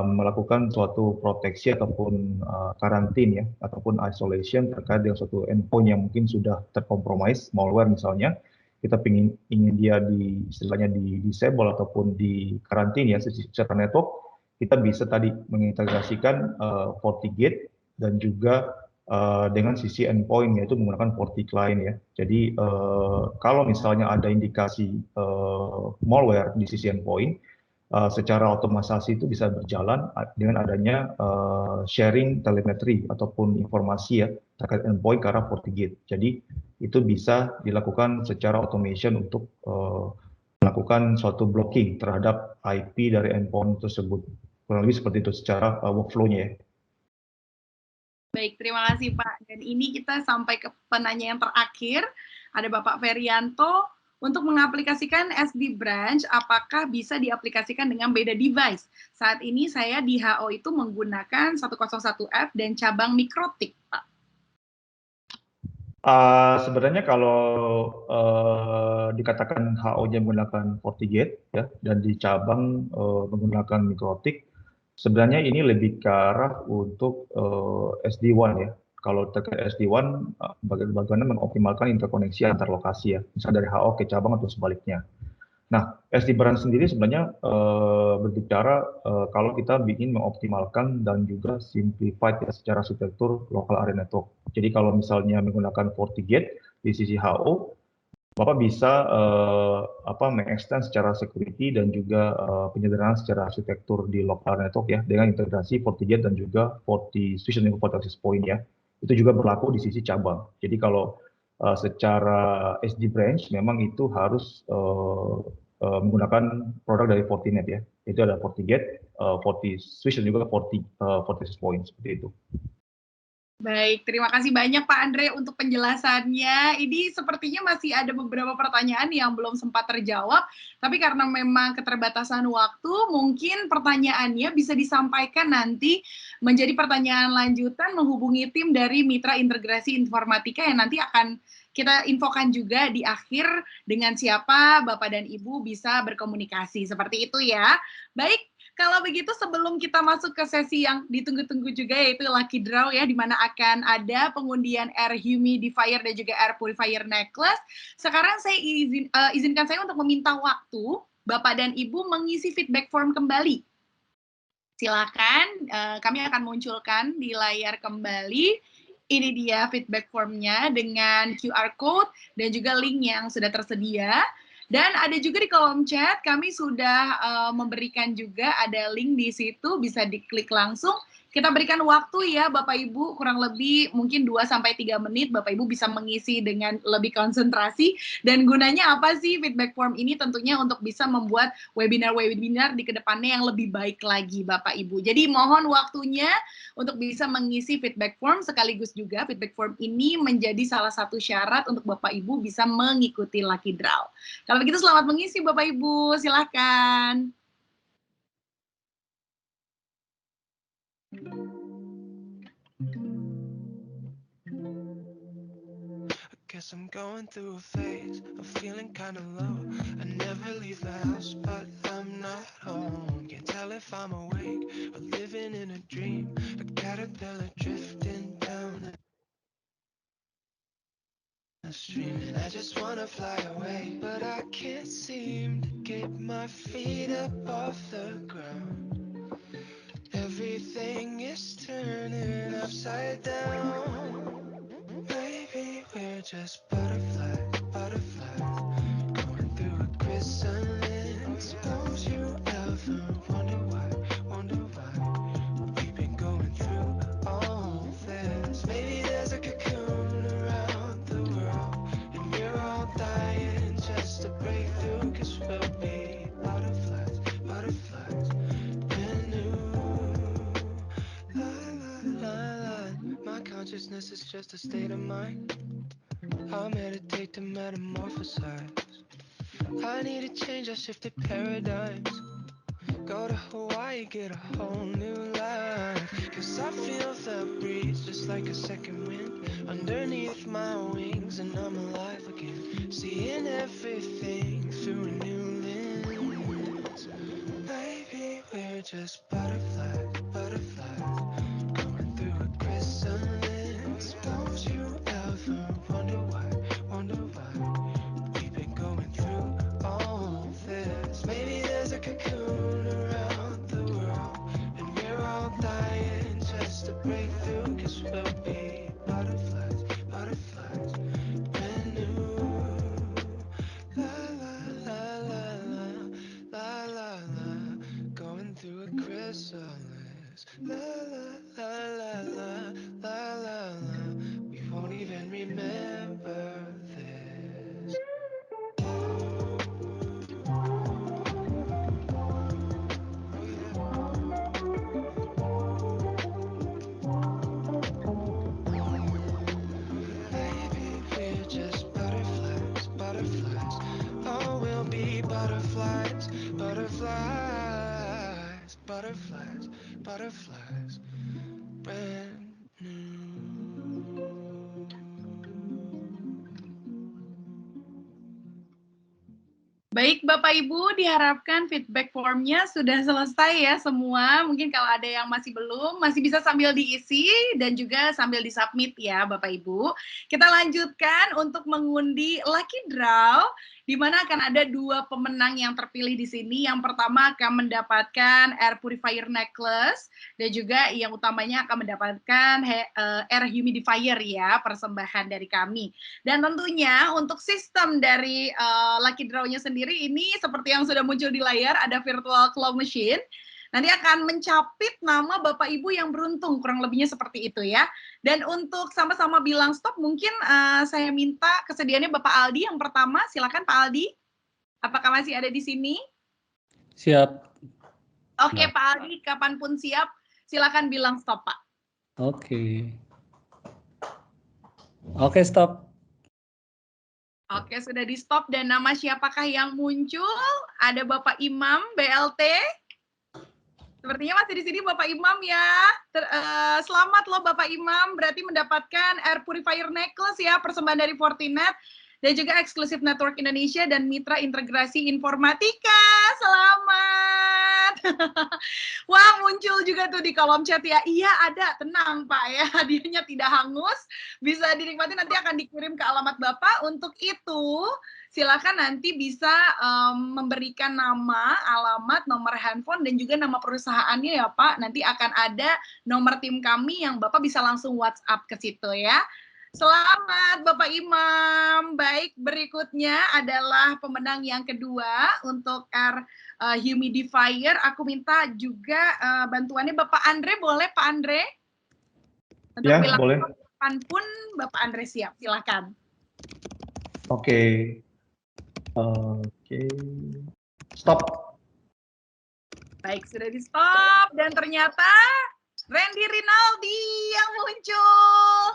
melakukan suatu proteksi ataupun karantin ya, ataupun isolation terkait dengan suatu endpoint yang mungkin sudah terkompromis, malware misalnya, kita ingin dia istilahnya di disable ataupun di karantin ya secara network, kita bisa tadi mengintegrasikan FortiGate dan juga dengan sisi endpoint yaitu menggunakan FortiClient ya. Jadi kalau misalnya ada indikasi malware di sisi endpoint, secara otomatisasi itu bisa berjalan dengan adanya sharing telemetri ataupun informasi ya terkait endpoint ke arah FortiGate. Jadi itu bisa dilakukan secara automation untuk melakukan suatu blocking terhadap IP dari endpoint tersebut. Kurang lebih seperti itu secara workflow-nya ya. Baik, terima kasih Pak. Dan ini kita sampai ke penanya yang terakhir. Ada Bapak Ferianto. Untuk mengaplikasikan SD branch, apakah bisa diaplikasikan dengan beda device? Saat ini saya di HO itu menggunakan 101F dan cabang Mikrotik, Pak. Sebenarnya kalau dikatakan HO-nya menggunakan FortiGate ya, dan di cabang menggunakan Mikrotik, sebenarnya ini lebih ke arah untuk SD-WAN ya. Kalau terkait SD-WAN, bagaimana mengoptimalkan interkoneksi antar lokasi ya, misalnya dari HO ke cabang atau sebaliknya. Nah, SD branch sendiri sebenarnya berbicara kalau kita ingin mengoptimalkan dan juga simplified ya secara arsitektur local area network. Jadi kalau misalnya menggunakan FortiGate di sisi HO, Bapak bisa mengextend secara security dan juga penyederhanaan secara arsitektur di local area network ya dengan integrasi FortiGate dan juga FortiSwitch dan Forti Access Point ya. Itu juga berlaku di sisi cabang. Jadi kalau secara SD branch memang itu harus menggunakan produk dari Fortinet ya. Itu ada FortiGate, FortiSwitch dan juga Forti Access Point seperti itu. Baik, terima kasih banyak Pak Andre untuk penjelasannya. Ini sepertinya masih ada beberapa pertanyaan yang belum sempat terjawab, tapi karena memang keterbatasan waktu, mungkin pertanyaannya bisa disampaikan nanti menjadi pertanyaan lanjutan menghubungi tim dari Mitra Integrasi Informatika yang nanti akan kita infokan juga di akhir dengan siapa Bapak dan Ibu bisa berkomunikasi. Seperti itu ya. Baik. Kalau begitu sebelum kita masuk ke sesi yang ditunggu-tunggu juga yaitu Lucky Draw ya, di mana akan ada pengundian Air Humidifier dan juga Air Purifier Necklace. Sekarang saya izinkan saya untuk meminta waktu Bapak dan Ibu mengisi feedback form kembali. Silakan, kami akan munculkan di layar kembali. Ini dia feedback formnya dengan QR code dan juga link yang sudah tersedia. Dan ada juga di kolom chat, kami sudah memberikan juga ada link di situ, bisa diklik langsung. Kita berikan waktu ya Bapak Ibu, kurang lebih mungkin 2-3 menit, Bapak Ibu bisa mengisi dengan lebih konsentrasi. Dan gunanya apa sih feedback form ini? Tentunya untuk bisa membuat webinar-webinar di kedepannya yang lebih baik lagi Bapak Ibu. Jadi mohon waktunya untuk bisa mengisi feedback form, sekaligus juga feedback form ini menjadi salah satu syarat untuk Bapak Ibu bisa mengikuti Lucky Draw. Kalau begitu selamat mengisi Bapak Ibu, silakan. Guess I'm going through a phase of feeling kinda low. I never leave the house, but I'm not home. Can't tell if I'm awake or living in a dream. A caterpillar drifting down the stream, and I just wanna fly away, but I can't seem to get my feet up off the ground. Everything is turning upside down. Maybe we're just butterflies, going through a chrysalis. Suppose you ever wonder why we've been going through all this. Maybe there's a cocoon around the world, and we're all dying just to break through, 'cause we're consciousness is just a state of mind. I meditate to metamorphosize. I need a change, I shifted paradigms. Go to Hawaii, get a whole new life. Cause I feel the breeze just like a second wind underneath my wings, and I'm alive again, seeing everything through a new lens. Maybe we're just butterflies, butterflies, going through a chrysalis. Don't you ever wonder why, wonder why we've been going through all this? Maybe there's a cocoon around the world, and we're all dying just to break through. Cause we'll be butterflies, butterflies, brand new. La la la la la, la la la, going through a chrysalis. La la la la la, la la la, we won't even remember this. Maybe we're just butterflies, butterflies. Oh, we'll be butterflies, butterflies, butterflies, butterflies, brand new. Baik, Bapak Ibu, diharapkan feedback formnya sudah selesai ya semua. Mungkin kalau ada yang masih belum, masih bisa sambil diisi dan juga sambil disubmit ya Bapak Ibu. Kita lanjutkan untuk mengundi Lucky Draw, di mana akan ada 2 pemenang yang terpilih di sini. Yang pertama akan mendapatkan air purifier necklace, dan juga yang utamanya akan mendapatkan air humidifier ya, persembahan dari kami. Dan tentunya untuk sistem dari Lucky Draw-nya sendiri ini seperti yang sudah muncul di layar, ada virtual claw machine. Nanti akan mencapit nama Bapak Ibu yang beruntung, kurang lebihnya seperti itu ya. Dan untuk sama-sama bilang stop, mungkin saya minta kesediaannya Bapak Aldi yang pertama. Silakan Pak Aldi. Apakah masih ada di sini? Siap. Oke, Pak Aldi, kapanpun siap, silakan bilang stop, Pak. Oke. Oke, stop. Oke, sudah di stop. Dan nama siapakah yang muncul? Ada Bapak Imam, BLT. Sepertinya masih di sini Bapak Imam ya. Selamat loh Bapak Imam, berarti mendapatkan air purifier necklace ya, persembahan dari Fortinet. Dan juga Exclusive Network Indonesia dan Mitra Integrasi Informatika. Selamat. Wah, muncul juga tuh di kolom chat ya. Iya ada, tenang Pak ya. Hadiahnya tidak hangus. Bisa dinikmati, nanti akan dikirim ke alamat Bapak. Untuk itu, silakan nanti bisa memberikan nama, alamat, nomor handphone, dan juga nama perusahaannya ya Pak. Nanti akan ada nomor tim kami yang Bapak bisa langsung WhatsApp ke situ ya. Selamat Bapak Imam. Baik, berikutnya adalah pemenang yang kedua untuk air humidifier. Aku minta juga bantuannya Bapak Andre, boleh Pak Andre? Untuk Ya, bilang boleh. kapanpun Bapak Andre siap, silakan. Oke. Stop. Baik, sudah di stop dan ternyata Randy Rinaldi yang muncul.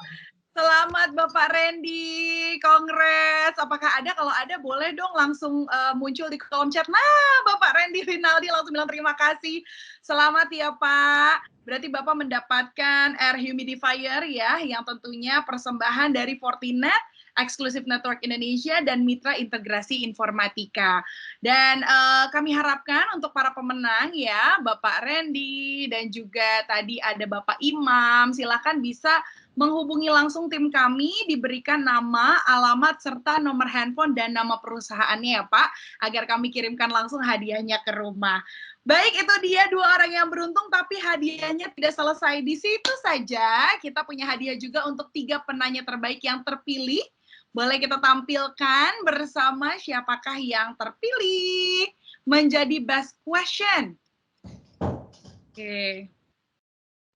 Selamat Bapak Randy, kongres. Apakah ada? Kalau ada boleh dong langsung muncul di kolom chat. Nah, Bapak Randy Rinaldi langsung bilang terima kasih. Selamat ya Pak. Berarti Bapak mendapatkan air humidifier ya, yang tentunya persembahan dari Fortinet, Exclusive Network Indonesia, dan Mitra Integrasi Informatika. Dan kami harapkan untuk para pemenang ya, Bapak Randy dan juga tadi ada Bapak Imam, silakan bisa menghubungi langsung tim kami, diberikan nama, alamat, serta nomor handphone dan nama perusahaannya ya Pak, agar kami kirimkan langsung hadiahnya ke rumah. Baik, itu dia 2 orang yang beruntung, tapi hadiahnya tidak selesai di situ saja. Kita punya hadiah juga untuk 3 penanya terbaik yang terpilih. Boleh kita tampilkan bersama siapakah yang terpilih menjadi best question. Oke.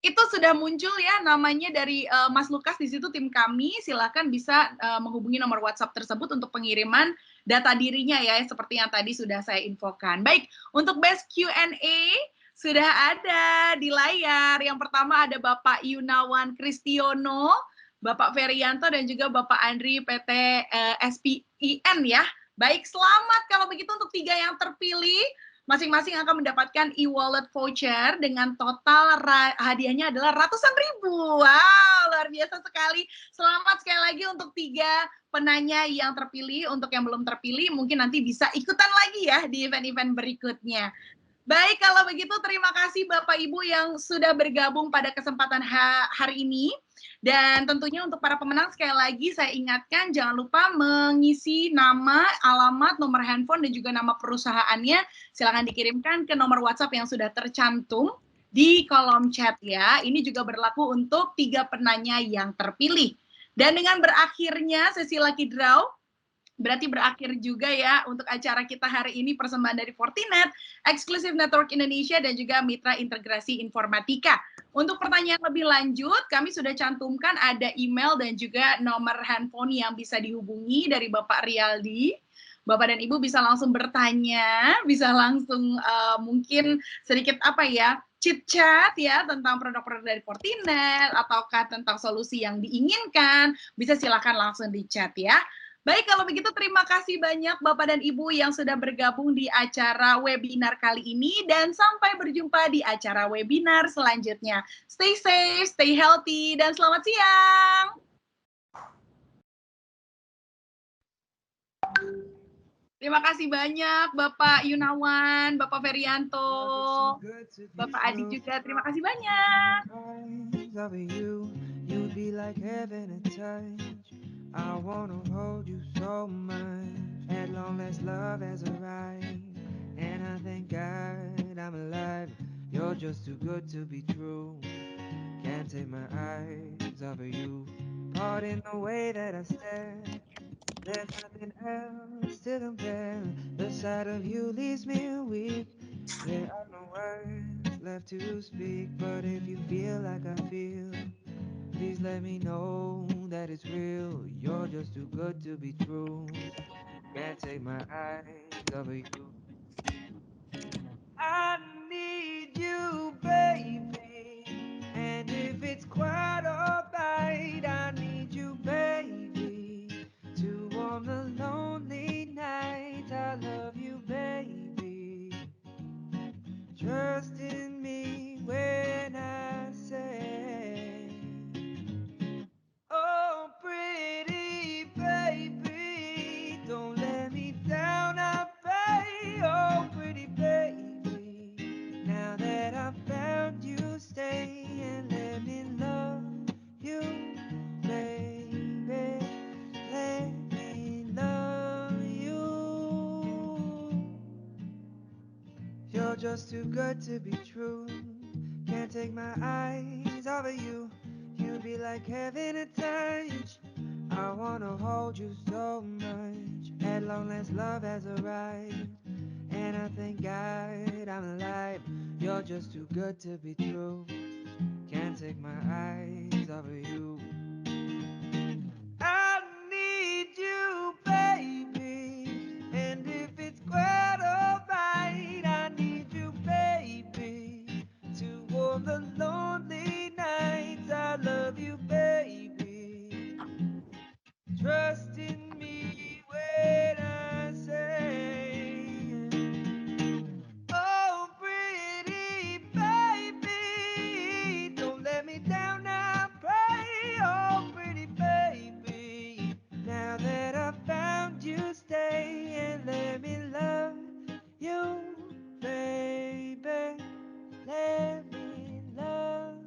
Itu sudah muncul ya namanya dari Mas Lukas di situ, tim kami. Silakan bisa menghubungi nomor WhatsApp tersebut untuk pengiriman data dirinya ya, seperti yang tadi sudah saya infokan. Baik, untuk best Q&A sudah ada di layar. Yang pertama ada Bapak Yunawan Kristiono. Bapak Ferianto dan juga Bapak Andri PT SPIN ya. Baik, selamat kalau begitu untuk 3 yang terpilih. Masing-masing akan mendapatkan e-wallet voucher dengan total hadiahnya adalah ratusan ribu. Wow, luar biasa sekali. Selamat sekali lagi untuk 3 penanya yang terpilih. Untuk yang belum terpilih mungkin nanti bisa ikutan lagi ya di event-event berikutnya. Baik, kalau begitu terima kasih Bapak Ibu yang sudah bergabung pada kesempatan hari ini. Dan tentunya untuk para pemenang sekali lagi saya ingatkan jangan lupa mengisi nama, alamat, nomor handphone, dan juga nama perusahaannya. Silakan dikirimkan ke nomor WhatsApp yang sudah tercantum di kolom chat ya. Ini juga berlaku untuk 3 penanya yang terpilih. Dan dengan berakhirnya sesi Lucky Draw, berarti berakhir juga ya untuk acara kita hari ini, persembahan dari Fortinet, Exclusive Network Indonesia, dan juga Mitra Integrasi Informatika. Untuk pertanyaan lebih lanjut, kami sudah cantumkan ada email dan juga nomor handphone yang bisa dihubungi dari Bapak Rialdi. Bapak dan Ibu bisa langsung bertanya, bisa langsung mungkin sedikit chit-chat ya tentang produk-produk dari Fortinet, ataukah tentang solusi yang diinginkan, bisa silakan langsung di chat ya. Baik, kalau begitu terima kasih banyak Bapak dan Ibu yang sudah bergabung di acara webinar kali ini, dan sampai berjumpa di acara webinar selanjutnya. Stay safe, stay healthy, dan selamat siang. Terima kasih banyak Bapak Yunawan, Bapak Ferianto, Bapak Adi juga, terima kasih banyak. I wanna hold you so much. At long last love has arrived, and I thank God I'm alive. You're just too good to be true. Can't take my eyes off of you. Caught in the way that I stare. There's nothing else to compare. The sight of you leaves me weak. There are no words left to speak, but if you feel like I feel, please let me know that it's real. You're just too good to be true. Can't take my eyes off of you. I need you, baby. And if it's quite alright, I need you, baby, to warm the lonely night. I love you, baby. Trust in me when I say, oh, pretty baby, don't let me down, I pray. Oh, pretty baby, now that I've found you, stay and let me love you, baby. Let me love you. You're just too good to be true. Can't take my eyes off of you. You be like heaven at touch. I wanna hold you so much. At long last love has arrived, and I thank God I'm alive. You're just too good to be true. Can't take my eyes off of you. I need you, baby, and if it's quite alright, I need you, baby, to warm the lonely nights. I love you, baby. Trust in me when I say, oh, pretty baby, don't let me down, I pray. Oh, pretty baby, now that I found you, stay and let me love you, baby. Let me love.